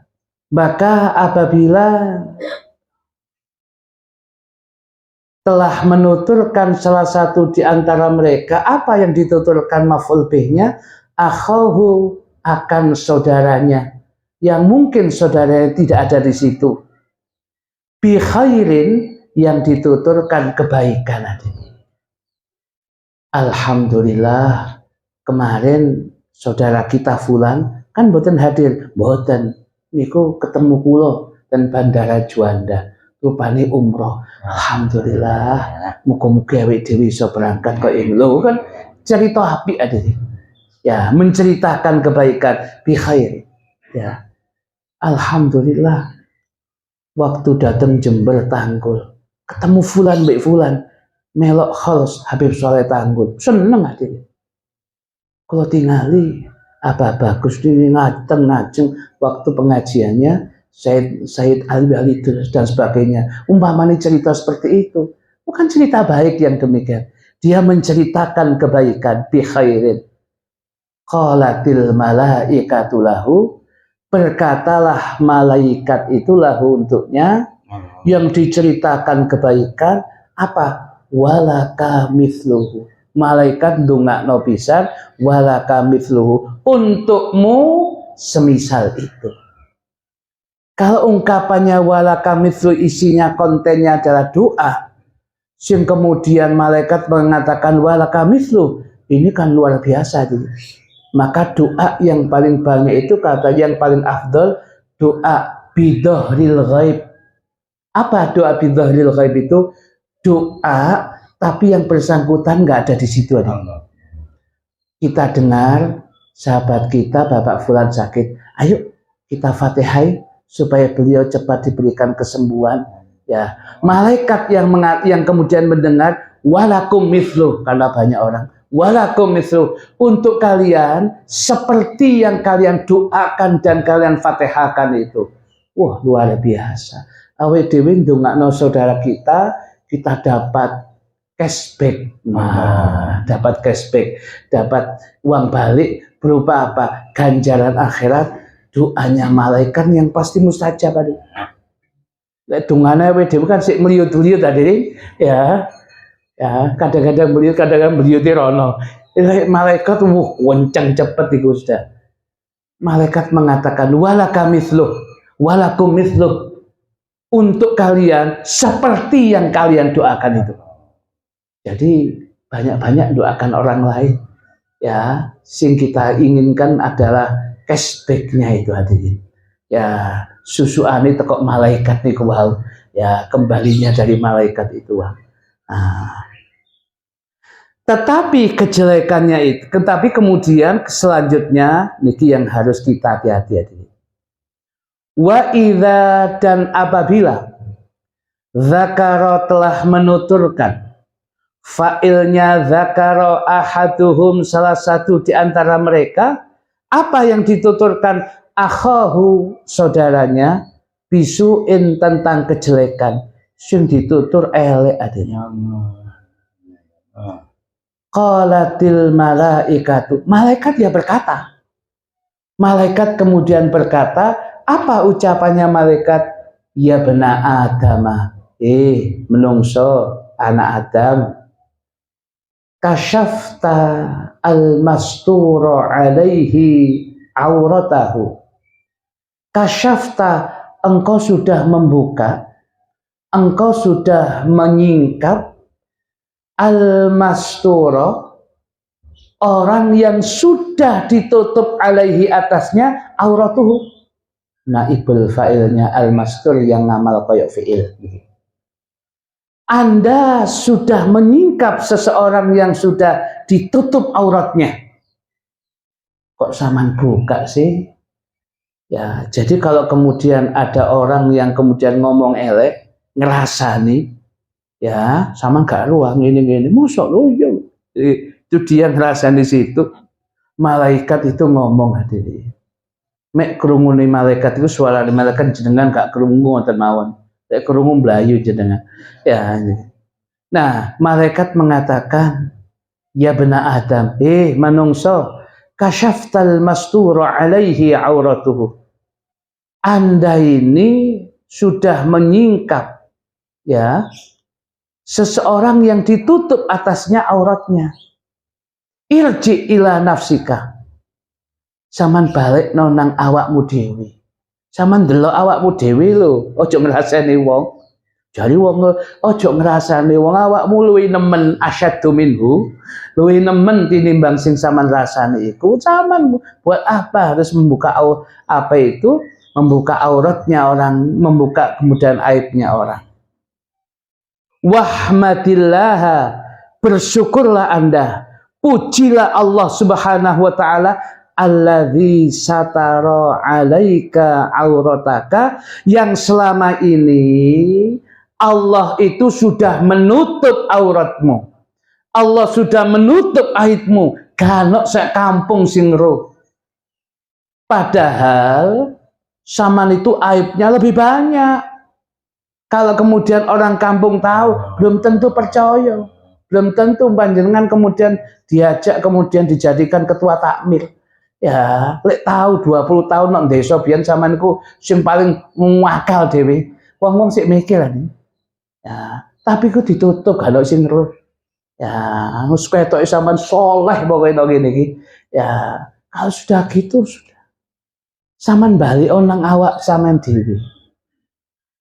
maka apabila telah menuturkan salah satu di antara mereka, apa yang dituturkan maf'ul bihnya? Akhahu, akan saudaranya, yang mungkin saudaranya tidak ada di situ. Bi khairin, yang dituturkan kebaikan. Alhamdulillah, kemarin saudara kita Fulan kan boten hadir, boten. Niku ketemu kula dan Bandara Juanda. Rupane umroh. Alhamdulillah. Muga-muga awake dhewe iso berangkat kok lho kan cerita apik ade. Ya, menceritakan kebaikan bi khair. Ya. Alhamdulillah. Waktu datang Jember Tanggul, ketemu Fulan mbek Fulan. Melok khalos Habib Soleh Tanggul. Seneng ade. Kalau tingali apa bagus ini ngajeng waktu pengajiannya Said Ali dan sebagainya, umpamanya cerita seperti itu bukan cerita baik yang demikian, dia menceritakan kebaikan bi khairin. Qalatil malaikatu lahu, berkatalah malaikat itu lahu untuknya, yang diceritakan kebaikan apa? Walaka mithluhu, malaikat ndongakno pisan, walaka mithluhu, untukmu semisal itu. Kalau ungkapannya walaka mithlu isinya kontennya adalah doa, sing kemudian malaikat mengatakan walaka mithlu, ini kan luar biasa gitu. Maka doa yang paling banyak itu kata yang paling afdol doa bidhahril ghaib. Apa doa bidhahril ghaib itu? Doa tapi yang bersangkutan nggak ada di situ. Kita dengar sahabat kita Bapak Fulan sakit, ayo kita fatihai supaya beliau cepat diberikan kesembuhan. Ya, malaikat yang kemudian mendengar walakum mithlu, karena banyak orang walakum mithlu, untuk kalian seperti yang kalian doakan dan kalian fatihahkan itu. Wah, luar biasa. Awake dhewe ndongakno saudara kita dapat cashback. Nah, dapat cashback, dapat uang balik berupa apa? Ganjaran akhirat. Doanya malaikat yang pasti mustajab tadi. Dungane awake dhewe kan sik meliut-liut tadi ya. Ya, kadang-kadang meliut, kadang-kadang meliut rono. Malaikat kencang cepet iku sudah. Malaikat mengatakan walakum mithluh, untuk kalian seperti yang kalian doakan itu. Jadi banyak-banyak doakan orang lain. Ya, sing kita inginkan adalah cashbacknya itu hadirin. Ya, susuane tekok malaikat niku wau. Ya, kembalinya dari malaikat itu wau. Nah, tetapi kejelekannya itu, tetapi kemudian selanjutnya niki yang harus kita hati-hati. Wa idza, dan apabila zakara telah menuturkan, fa'ilnya zakara ahaduhum, salah satu di antara mereka, apa yang dituturkan? Akhahu, saudaranya, bisuin, tentang kejelekan, sing ditutur elek adanya. Qalatil malaikatu, malaikat ya berkata. Malaikat kemudian berkata, apa ucapannya malaikat? Ya bena Adama, menungso anak Adam, kasyafta al-masturo alaihi auratahu. Kasyafta, engkau sudah membuka, engkau sudah menyingkap al-masturo, orang yang sudah ditutup alaihi atasnya auratuhu. Naibul fa'ilnya al-mastur yang ngamal koyok fi'il. Anda sudah menyingkap seseorang yang sudah ditutup auratnya. Kok saman buka sih? Ya, jadi kalau kemudian ada orang yang kemudian ngomong elek, ngerasani, ya, sama gak ruang ini, mosok lo ya. Itu dia ngerasani situ. Malaikat itu ngomong hadirin. Mek krungune malaikat itu suara malaikat jenengan gak krungu wonten mawon. Nek krungu mlayu jenengan. Ya. Nah, malaikat mengatakan, ya bena Adam, manungso, kasyaftal masturu alaihi auratuhu. Anda ini sudah menyingkap ya seseorang yang ditutup atasnya auratnya. Irji ila nafsika. Saman balik nang awakmu dewi. Saman delok awakmu dewi lho, ojo ngrasani wong. Jadi wong ojo ngrasani wong awakmu luwih nemen asyaddu minhu, luwih nemen tinimbang sing saman rasani iku. Saman buat apa harus membuka apa itu? Membuka auratnya orang, membuka kemudian aibnya orang. Wahmadillah, bersyukurlah Anda, pujilah Allah Subhanahu wa taala, alladzi satara alaika aurataka, yang selama ini Allah itu sudah menutup auratmu. Allah sudah menutup aibmu. Ganok sak kampung sing ro. Padahal saman itu aibnya lebih banyak. Kalau kemudian orang kampung tahu, belum tentu percaya. Belum tentu panjenengan kemudian diajak, kemudian dijadikan ketua takmir. Ya, lek tahu 20 tahun nang desa biyen samanku sing paling ngakal dhewe. Wong-wong sik mikir nih. Ya, tapi ku ditutup gak sing ro. Ya, wis ketoke sampean soleh pokoke nang ngene iki. Ya, kalau sudah gitu sudah. Saman balik nang awak sampean dhewe.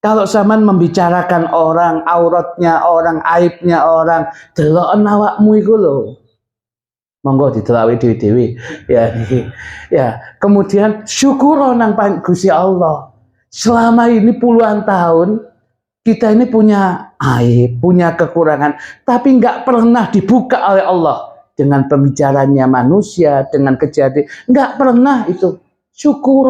Kalau saman membicarakan orang, auratnya orang, aibnya orang, deloken awakmu iku lho. Monggo didelok dhewe-dhewe. Ya, ya. Kemudian syukur nang Gusti Allah. Selama ini puluhan tahun kita ini punya aib, punya kekurangan, tapi nggak pernah dibuka oleh Allah dengan pembicaranya manusia, dengan kejadian, nggak pernah itu. Syukur.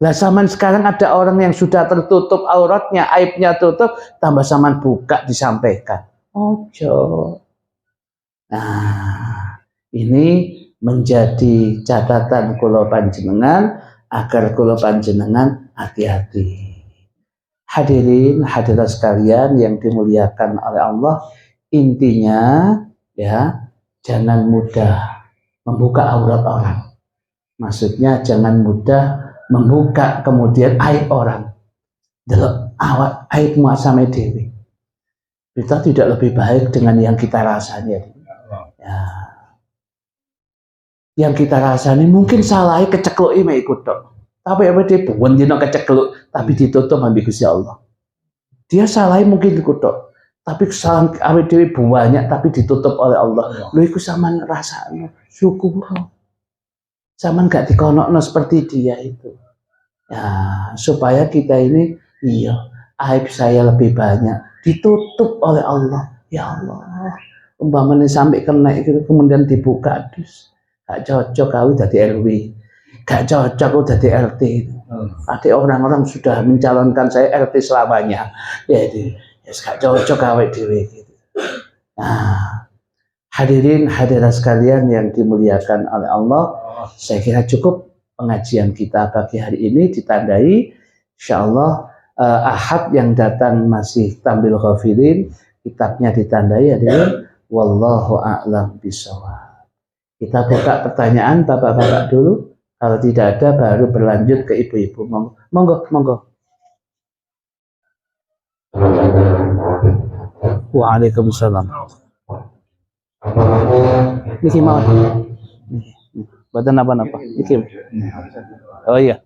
Lah zaman sekarang ada orang yang sudah tertutup auratnya, aibnya tutup, tambah zaman buka disampaikan. Ojo. Nah, ini menjadi catatan kula panjenengan agar kula panjenengan hati-hati. Hadirin hadirat sekalian yang dimuliakan oleh Allah, intinya ya jangan mudah membuka aurat orang. Maksudnya jangan mudah membuka kemudian aib orang. Delok awak aib muasame dewi. Kita tidak lebih baik dengan yang kita rasanya. Ya. Yang kita rasani mungkin salahnya kecekluki mek ikut tok. Tapi apa dia bukan dino kecekluk, tapi ditutup ambil Gusti Allah. Dia salahnya mungkin ikut tok. Tapi kesalahan awake dhewe banyak tapi ditutup oleh Allah. Lho iku sampean rasane syukur. Sampean gak dikonokno seperti dia itu. Ya, supaya kita ini iya, aib saya lebih banyak ditutup oleh Allah. Ya Allah. Umpamane sampai kena itu kemudian dibuka dus. Gak cocok kau jadi RW. Gak cocok kau jadi RT. Ada orang-orang sudah mencalonkan saya RT selamanya. Ya itu. Ya gak cocok awake dhewe gitu. Nah, hadirin hadirat sekalian yang dimuliakan oleh Allah, saya kira cukup pengajian kita pagi hari ini ditandai insyaallah Ahad yang datang masih tampil ghafilin, kitabnya ditandai hadirin wallahu a'lam bishawab. Kita buka pertanyaan bapak-bapak dulu, kalau tidak ada baru berlanjut ke ibu-ibu. Monggo monggo. Waalaikumsalam. Niki mau. Badan apa-apa? Niki. Oh iya.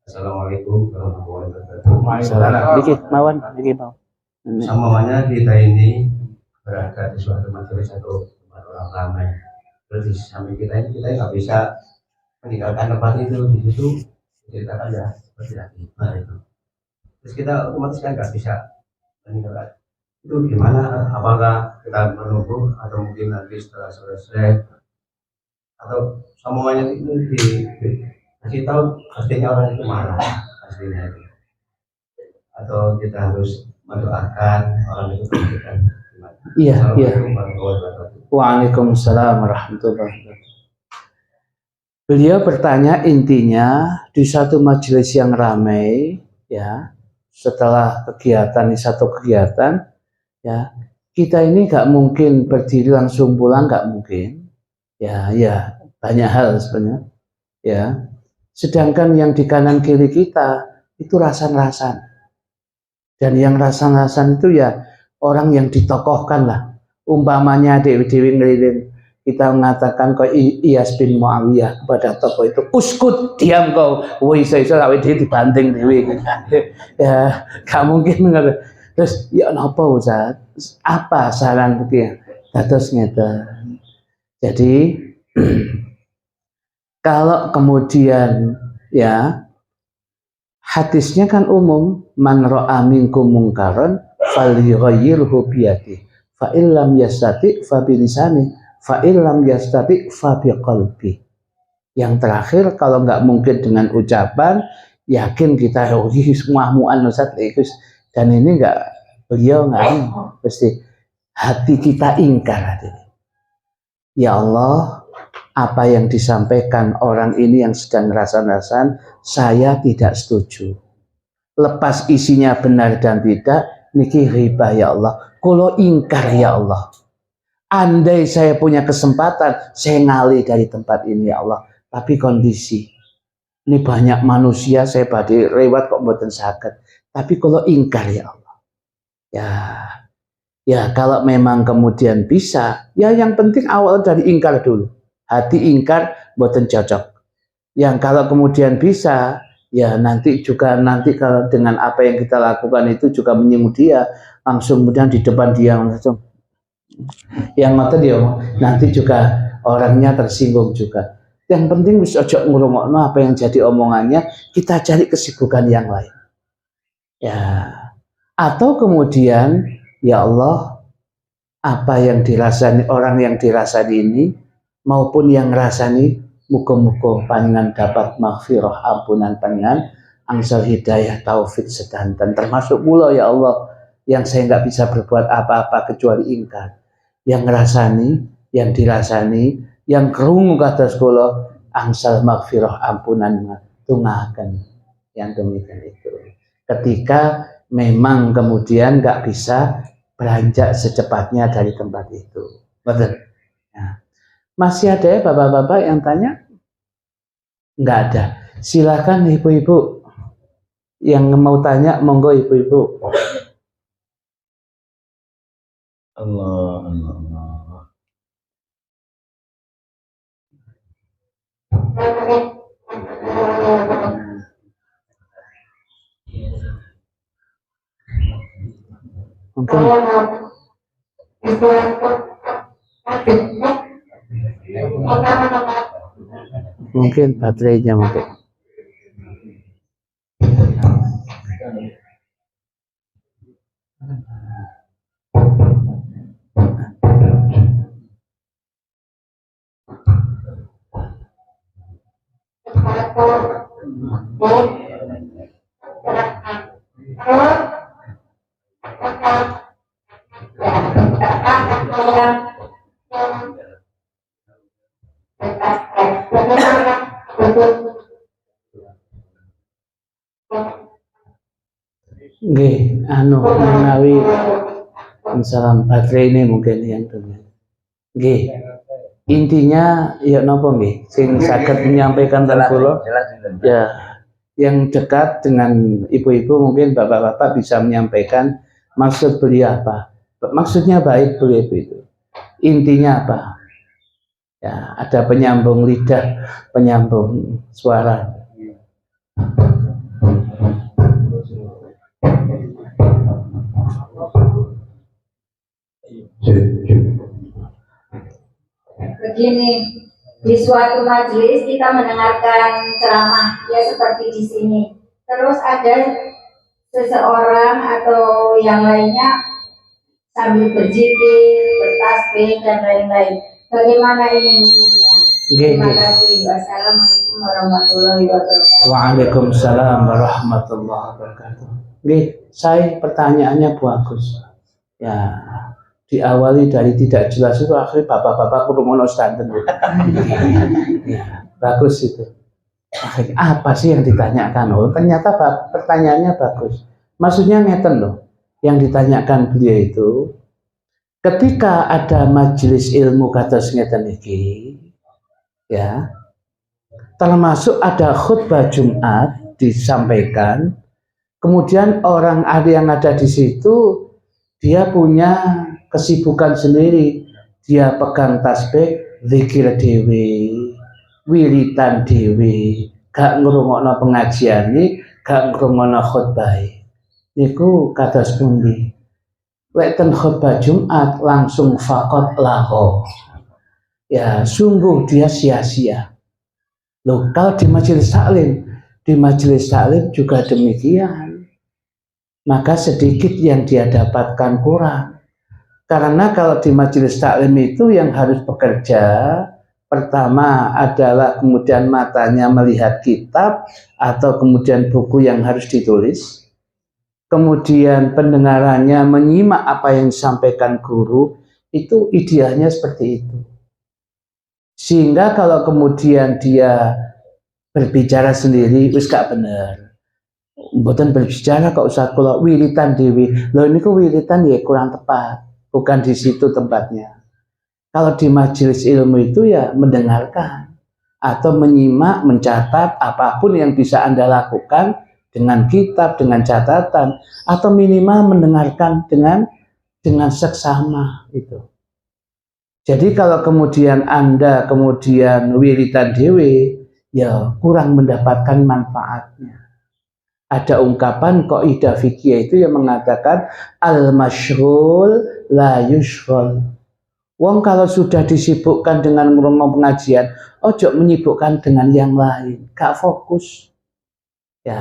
Assalamualaikum warahmatullahi wabarakatuh. Salam. Niki mawon, niki mau. Semuanya kita ini berada di suatu majelis atau tempat orang ramai. Terus di samping kita ini kita nggak bisa meninggalkan tempat itu, di situ ceritakan ya seperti hibah itu. Terus kita otomatis kan nggak bisa meninggalkan itu. Gimana? Apakah kita menunggu atau mungkin nanti setelah selesai atau semuanya itu dikasih tahu pastinya orang itu marah pastinya itu, atau kita harus mendoakan orang itu kan? Iya, iya. Waalaikumsalam warahmatullahi wabarakatuh. Beliau bertanya intinya di satu majelis yang ramai ya, setelah kegiatan di satu kegiatan, ya, kita ini nggak mungkin berdiri langsung pulang, nggak mungkin. Ya, banyak hal sebenarnya. Ya, sedangkan yang di kanan kiri kita itu rasan-rasan. Dan yang rasan-rasan itu ya orang yang ditokohkan lah. Umpamanya Dewi-Dewi ngeliling, kita mengatakan kok Iyas bin Muawiyah kepada tokoh itu, uskut, diam kau, woi iso-iso awake dhewe dibanting Dewi. Ya, gak mungkin. Terus ya napa Ustaz? Apa saran begini? Dados ngeten. Jadi kalau kemudian ya hadisnya kan umum, man ra'a minkum mungkaran falyughayyirhu biyadihi fa illam yastati fa bilisani fa illam yastati fa biqalbi. Yang terakhir kalau nggak mungkin dengan ucapan, yakin kita semua mu'an Ustaz dan ini nggak, beliau nggak pasti hati kita ingkar. Ya Allah, apa yang disampaikan orang ini yang sedang rasan-rasan, saya tidak setuju. Lepas isinya benar dan tidak, niki riba ya Allah. Kulo ingkar ya Allah. Andai saya punya kesempatan, saya ngalih dari tempat ini ya Allah. Tapi kondisi, ini banyak manusia, saya badhe lewat kok mboten saged. Tapi kalau ingkar ya Allah. Ya kalau memang kemudian bisa, ya yang penting awal dari ingkar dulu. Hati ingkar mboten cocok. Yang kalau kemudian bisa, ya nanti kalau dengan apa yang kita lakukan itu juga menyinggung dia, langsung kemudian di depan dia langsung yang mata dia nanti juga orangnya tersinggung juga. Yang penting bisa ojo ngurungokno apa yang jadi omongannya, kita cari kesibukan yang lain. Ya. Atau kemudian ya Allah, apa yang dirasani orang yang dirasani ini maupun yang rasani, muga-muga panjenengan dapat maghfirah, ampunan panjenengan, angsal hidayah, taufik sedanten, termasuk mula ya Allah yang saya nggak bisa berbuat apa-apa kecuali ingkar. Yang ngrasani, yang dirasani, yang krungu kados kula, angsal maghfirah, ampunan tungaken yang demikian itu. Ketika memang kemudian nggak bisa beranjak secepatnya dari tempat itu. Betul. Nah, masih ada ya bapak-bapak yang tanya? Nggak ada. Silakan ibu-ibu yang mau tanya, monggo ibu-ibu. Allah. Mungkin baterainya mungkin. Nggih, menawi salam baterai ini mungkin yang dunia. Nggih. Intinya ya napa nggih sing saged menyampaikan teng kula ya yang dekat dengan ibu-ibu, mungkin bapak-bapak bisa menyampaikan maksud beliau apa. Maksudnya baik beliau itu. Intinya apa? Ya, ada penyambung lidah, penyambung suara. Begini, di suatu majelis kita mendengarkan ceramah ya seperti di sini. Terus ada seseorang atau yang lainnya sambil berzikir, bertasbih dan lain-lain. Bagaimana ini hukumnya? Terima kasih. Wassalamualaikum warahmatullahi wabarakatuh. Waalaikumsalam warahmatullahi wabarakatuh. Nggih, saya pertanyaannya bagus. Ya, diawali dari tidak jelas itu akhirnya bapak-bapak kudu mono standar. Ya, bagus itu. Akhirnya, apa sih yang ditanyakan? Oh, ternyata pertanyaannya bagus. Maksudnya ngeten loh. Yang ditanyakan beliau itu, ketika ada majelis ilmu kados ngeten iki, ya, termasuk ada khutbah Jumat disampaikan, kemudian orang yang ada di situ dia punya kesibukan sendiri, dia pegang tasbih, zikir dewi, wiritan dewi, gak ngrungokno pengajian nih, gak ngrungokno khutbah. Niku kados pundi? Lek ten khutbah Jumat langsung fakot laho. Ya, sungguh dia sia-sia. Loh, kalau di majelis taklim juga demikian. Maka sedikit yang dia dapatkan kurang. Karena kalau di majelis taklim itu yang harus bekerja, pertama adalah kemudian matanya melihat kitab atau kemudian buku yang harus ditulis. Kemudian pendengarannya menyimak apa yang disampaikan guru, itu idealnya seperti itu. Sehingga kalau kemudian dia berbicara sendiri, wis gak bener. Mboten berbicara kok usah kula wiritan dewi. Loh ini kok wiritan ya kurang tepat. Bukan di situ tempatnya. Kalau di majelis ilmu itu ya mendengarkan atau menyimak, mencatat apapun yang bisa Anda lakukan dengan kitab, dengan catatan, atau minimal mendengarkan dengan seksama itu. Jadi kalau kemudian Anda kemudian wiritan dewe, ya kurang mendapatkan manfaatnya. Ada ungkapan kaidah fikih itu yang mengatakan al-masyghul la yushghal. Wong kalau sudah disibukkan dengan ngomong pengajian, ojo menyibukkan dengan yang lain, gak fokus. Ya,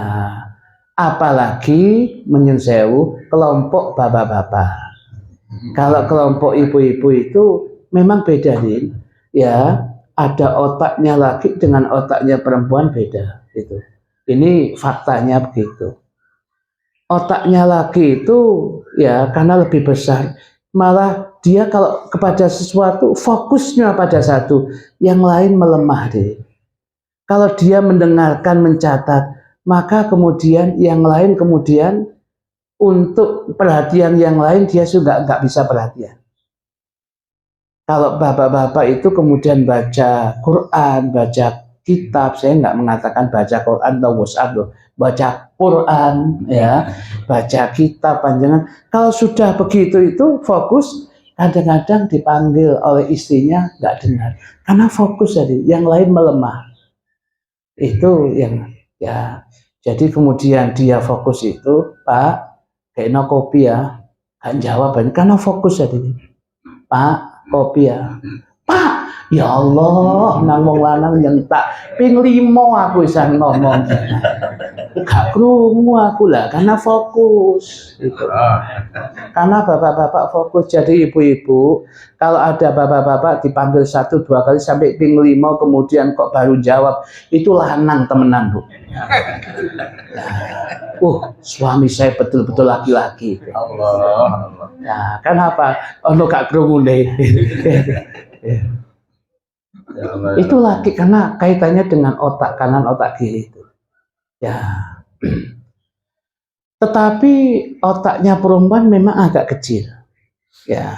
apalagi menyensewu kelompok bapak-bapak. Kalau kelompok ibu-ibu itu memang beda, Din. Ya, ada otaknya laki dengan otaknya perempuan beda gitu. Ini faktanya begitu. Otaknya laki itu ya karena lebih besar, malah dia kalau kepada sesuatu fokusnya pada satu, yang lain melemah deh. Kalau dia mendengarkan, mencatat, maka kemudian yang lain kemudian untuk perhatian yang lain dia juga nggak bisa perhatian. Kalau bapak-bapak itu kemudian baca Quran, baca kitab, saya nggak mengatakan baca Quran atau WhatsApp loh, baca Quran ya, baca kitab panjangan. Kalau sudah begitu itu fokus, kadang-kadang dipanggil oleh istrinya nggak dengar, karena fokus tadi, yang lain melemah. Itu yang ya. Jadi kemudian dia fokus itu, Pak, kayaknya kopi ya, kan jawaban karena fokus tadi, Pak, kopi ya. Pak, ya Allah, nang wong lanang yang tak ping 5 aku bisa ngomong. Gak krungu aku lah, karena fokus. Gitu. Karena bapak-bapak fokus, jadi ibu-ibu, kalau ada bapak-bapak dipanggil 1-2 kali sampai ping 5 kemudian kok baru jawab, itu lanang temenan, Bu. Suami saya betul-betul laki-laki. Allah. Nah, kenapa? Ono gak krungu deh. Itu laki karena kaitannya dengan otak kanan, otak kiri itu. Ya. Tetapi otaknya perempuan memang agak kecil. Ya.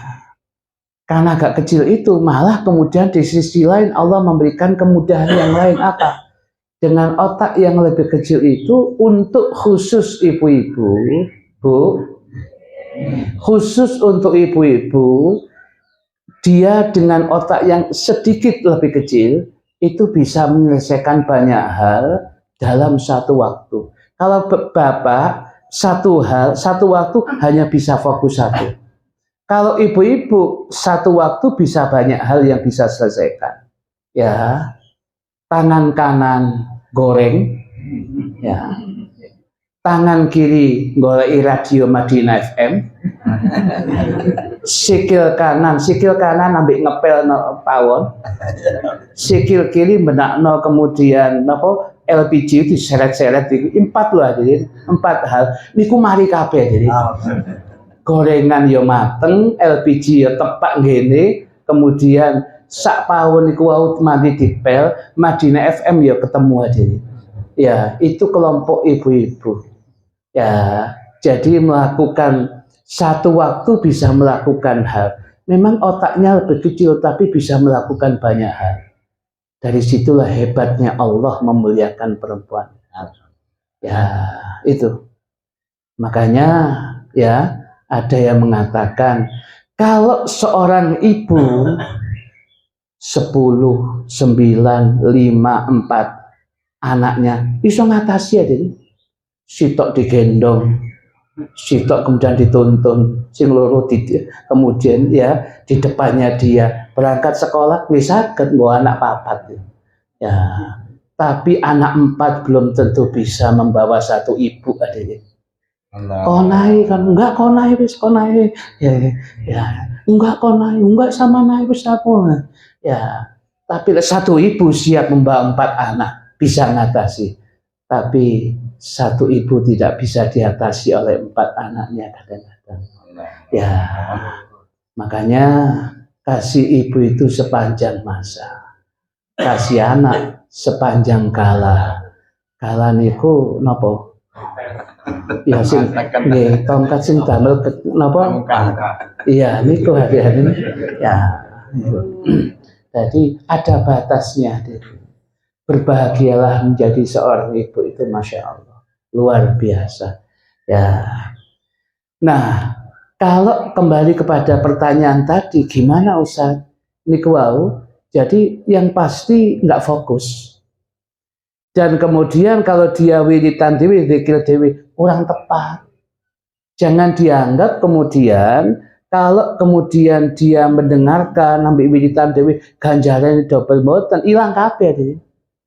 Karena agak kecil itu malah kemudian di sisi lain Allah memberikan kemudahan yang lain apa? Dengan otak yang lebih kecil itu untuk khusus ibu-ibu, Bu. Khusus untuk ibu-ibu, dia dengan otak yang sedikit lebih kecil itu bisa menyelesaikan banyak hal dalam satu waktu. Kalau bapak satu waktu hanya bisa fokus satu. Kalau ibu-ibu satu waktu bisa banyak hal yang bisa selesaikan. Ya, tangan kanan goreng, ya, tangan kiri golek radio Madinah FM. Sikil kanan ambek ngepel no pawon. Sikil kiri benakno kemudian napa LPG diseret-seret iki 4 lho jadi 4 hal niku mari kabeh jadi. Gorengan yo mateng, LPG yo tepak ngene, kemudian sak pawon iku wau mandi dipel, Madinah FM ya ketemu hadirin. Ya, itu kelompok ibu-ibu. Ya, jadi melakukan satu waktu bisa melakukan hal. Memang otaknya lebih kecil tapi bisa melakukan banyak hal. Dari situlah hebatnya Allah memuliakan perempuan. Ya, itu. Makanya ya ada yang mengatakan kalau seorang ibu 10, 9, 5, 4 anaknya bisa ngatasi ya, jadi sitok digendong, sitok kemudian dituntun, sing loro kemudian ya di depannya dia berangkat sekolah bisa nggo anak papat ya. Tapi anak 4 belum tentu bisa membawa satu ibu adanya. Konai kan enggak konai wis konai ya enggak konai enggak sama naik wis aku ya. Tapi satu ibu siap membawa 4 anak bisa ngatasi, tapi satu ibu tidak bisa diatasi oleh 4 anaknya kadang-kadang ya. Makanya kasih ibu itu sepanjang masa, kasih anak sepanjang kala. Kala niku napa? Ya sing nggih tongkat sing damel napa? Iya niku hati-hati. Ya. Jadi ada batasnya. Berbahagialah menjadi seorang ibu itu masya Allah luar biasa. Ya. Nah, kalau kembali kepada pertanyaan tadi, gimana Ustaz? Niku wau. Jadi yang pasti nggak fokus. Dan kemudian kalau dia wiritan dewi, zikir dewi, kurang tepat. Jangan dianggap kemudian kalau kemudian dia mendengarkan ambil wiritan dewi, ganjaran double boten, hilang kabeh.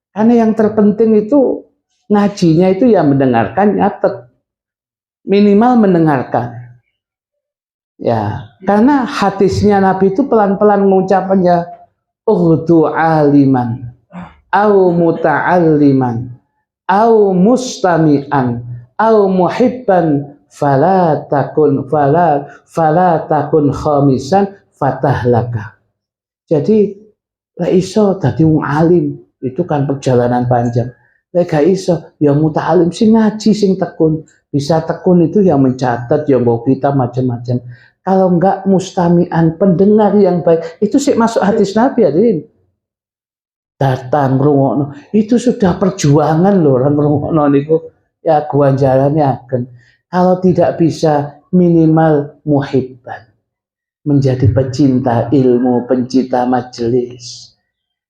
Karena yang terpenting itu ngajinya itu ya mendengarkan, nyatet. Minimal mendengarkan. Ya, karena hadisnya Nabi itu pelan-pelan mengucapkannya uhdu aliman au muta'alliman au mustami'an au muhibban fala takun khamisan fatahlaka. Jadi la iso dadi wong alim itu kan perjalanan panjang. Lek gak iso ya muta'allim sing ngaji sing tekun. Bisa tekun itu yang mencatat yang bawa kita macam-macam. Kalau enggak mustami'an pendengar yang baik itu sih masuk hadis Nabi hadirin. Datang rungokno itu sudah perjuangan loh, orang rungokno niku ya ganjarannya akan. Kalau tidak bisa minimal muhibban, menjadi pecinta ilmu, pencinta majelis.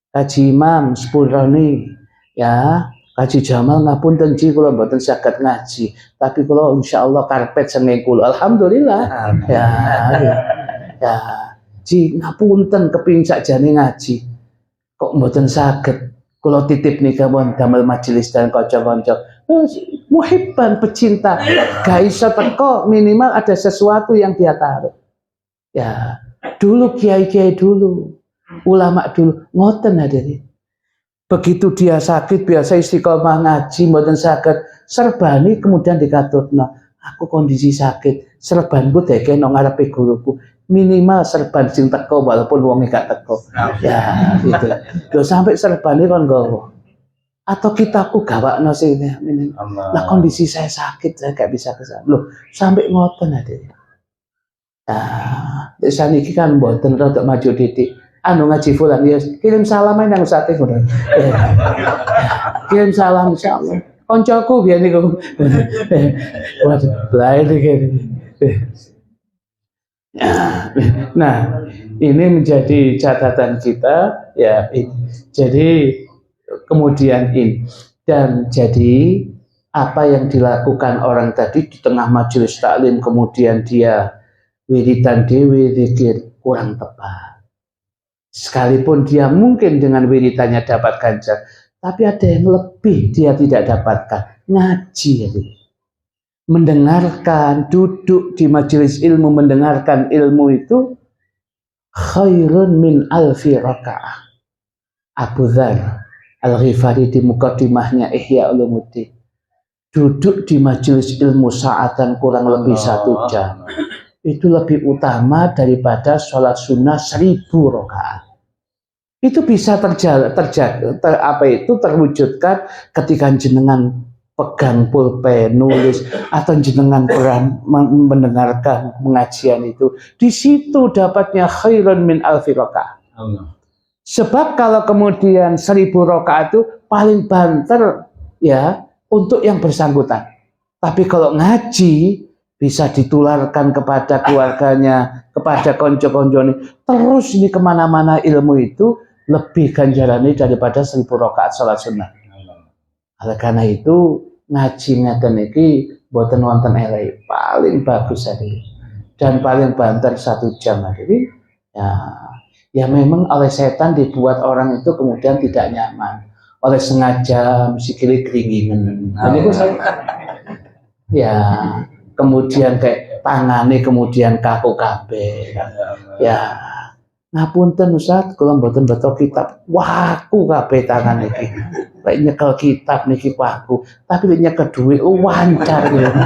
Kaji Imam sepurane ya, Kaji Jamal ngapunten ji kula mboten saged ngaji, tapi kula insyaallah karpet senging kula alhamdulillah. Ya ji ngapunten kepingin sakjane ngaji. Kok mboten saged kula titip nika mon damel majelis dan kanca-kanca muhibban pecinta gak iso teko minimal ada sesuatu yang dia taruh ya. Dulu kiai-kiai dulu ulama dulu ngoten hadirin, begitu dia sakit biasa istiqomah ngaji mboten saged serbani kemudian dikatutno aku kondisi sakit serbanku deke nang ngarepe guruku minimal serban sing teko walaupun wonge gak teko. Ya, gitu. Yo sampai serbane kon nggawa. Atau kitabku gawakno sini. Lah kondisi saya sakit, saya gak bisa ke sana. Loh, sampai ngoten hadirin. Nah, saniki kan mboten rada maju titik. Anu ngaji fulan ya kirim salam nang sate ngono. Kirim salam insyaallah. Koncoku biyen niku. Waduh, lain iki. Nah, ini menjadi catatan kita ya. Jadi kemudian ini dan jadi apa yang dilakukan orang tadi di tengah majelis taklim kemudian dia wiridan dewi zikir kurang tepat. Sekalipun dia mungkin dengan wiridannya dapat ganjar, tapi ada yang lebih dia tidak dapatkan, ngaji ya. Mendengarkan, duduk di majelis ilmu mendengarkan ilmu itu khairun min alfi raka'ah. Abu Dzar Al-Ghifari di mukaddimahnya Ihya Ulumuddin, duduk di majelis ilmu saatan kurang lebih 1 jam itu lebih utama daripada sholat sunnah 1000 rakaat. Itu bisa terwujudkan ketika jenengan pegang pulpen nulis atau jenengan peran mendengarkan pengajian itu. Di situ dapatnya khairun min alfi rakaat. Sebab kalau kemudian 1000 rakaat itu paling banter ya untuk yang bersangkutan. Tapi kalau ngaji bisa ditularkan kepada keluarganya, kepada konco-konco, terus ini kemana-mana ilmu itu lebih ganjarannya daripada 1000 rakaat salat sunnah. Oleh karena itu ngaji ngeten iki boten wonten elek, paling bagus tadi dan paling banter 1 jam tadi. Ya memang oleh setan dibuat orang itu kemudian tidak nyaman. Oleh sengaja sikile keringingan. Jadi itu saya ya kemudian kayak tangane kemudian kaku kabeh. Ya ngapunten Ustaz, kula mboten beto kitab. Waku kabeh tangan iki. Lek nyekel kitab niki waku, tapi lek nyekel dhuwit lancar gitu.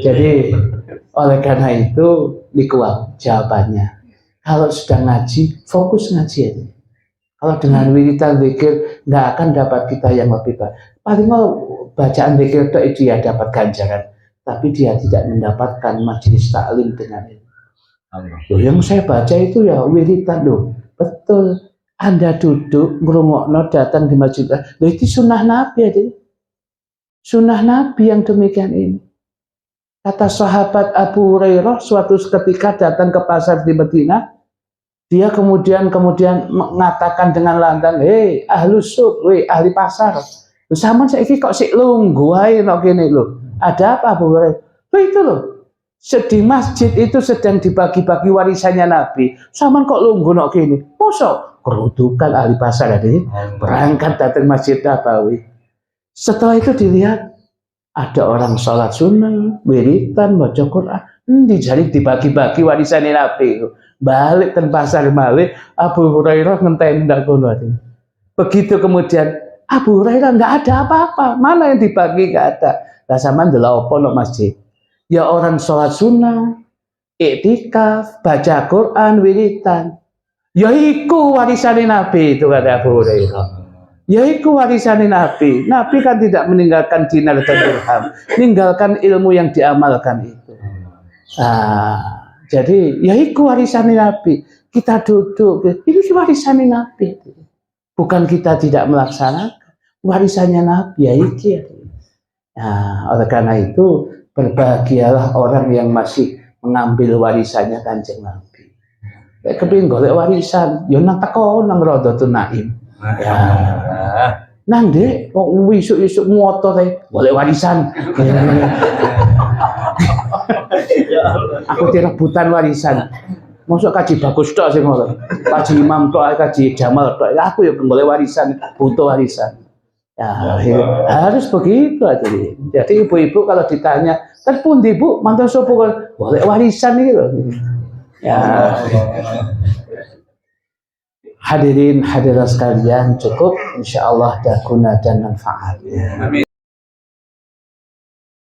Jadi oleh karena itu niku jawabannya. Kalau sudah ngaji, fokus ngaji aja. Kalau dengan wiridan zikir nggak akan dapat kita yang lebih baik. Paling mau bacaan zikir itu dia dapat ganjaran, tapi dia tidak mendapatkan majelis taklim dengan itu. Loh, yang saya baca itu ya wiridan loh. Betul. Anda duduk ngrungokno datang di masjid. Loh, itu sunnah Nabi ya. Sunnah Nabi yang demikian ini. Kata sahabat Abu Hurairah suatu ketika datang ke pasar di Madinah, dia kemudian mengatakan dengan lantang, "Hei ahlu suq, weh ahli pasar. Lho sampean saiki kok sik lungguh ae nek kene lho. Ada apa Abu Hurairah?" Loh itu loh. Di masjid itu sedang dibagi-bagi warisannya Nabi. Sampean kok lungguh nek kene? Mosok kerudukan ahli pasar tadi berangkat datang Masjid Nabawi. Setelah itu dilihat ada orang sholat sunnah, wiridan, baca Quran, dijari dibagi-bagi warisannya Nabi. Balik ke pasar balik, Abu Hurairah ngenteni ndak kono. Begitu kemudian Abu Hurairah nggak ada apa-apa, mana yang dibagi nggak ada. Lah sampean delok apa nek masjid? Ya orang sholat sunnah, iktikaf, baca Quran, wiridan. Ya iku warisane Nabi itu kata Abu Hurairah. Ya iku warisane Nabi. Nabi kan tidak meninggalkan dinar dan dirham, meninggalkan ilmu yang diamalkan itu. Jadi ya iku warisane Nabi. Kita duduk, ini warisane Nabi. Bukan kita tidak melaksanakan warisannya Nabi ya iki. Oleh karena itu berbahagialah orang yang masih mengambil warisannya Kanjeng Nabi. Kepingin golek warisan, yo nang teko nang Radhatun Naim. Ya. Nang Dek, kok isuk-isuk ngotot ae golek warisan. Aku rebutan warisan. Mosok kaji bagus tok sing ngono. Kaji Imam tok, kaji Jamal tok. Aku yo golek warisan, butuh warisan. Ya, harus begitu aja. Jadi ibu-ibu kalau ditanya, "Kan pundi Bu, mantu sapa kok golek warisan iki lho." Ya. Hadirin hadirat sekalian, cukup insyaallah ada guna dan manfaat.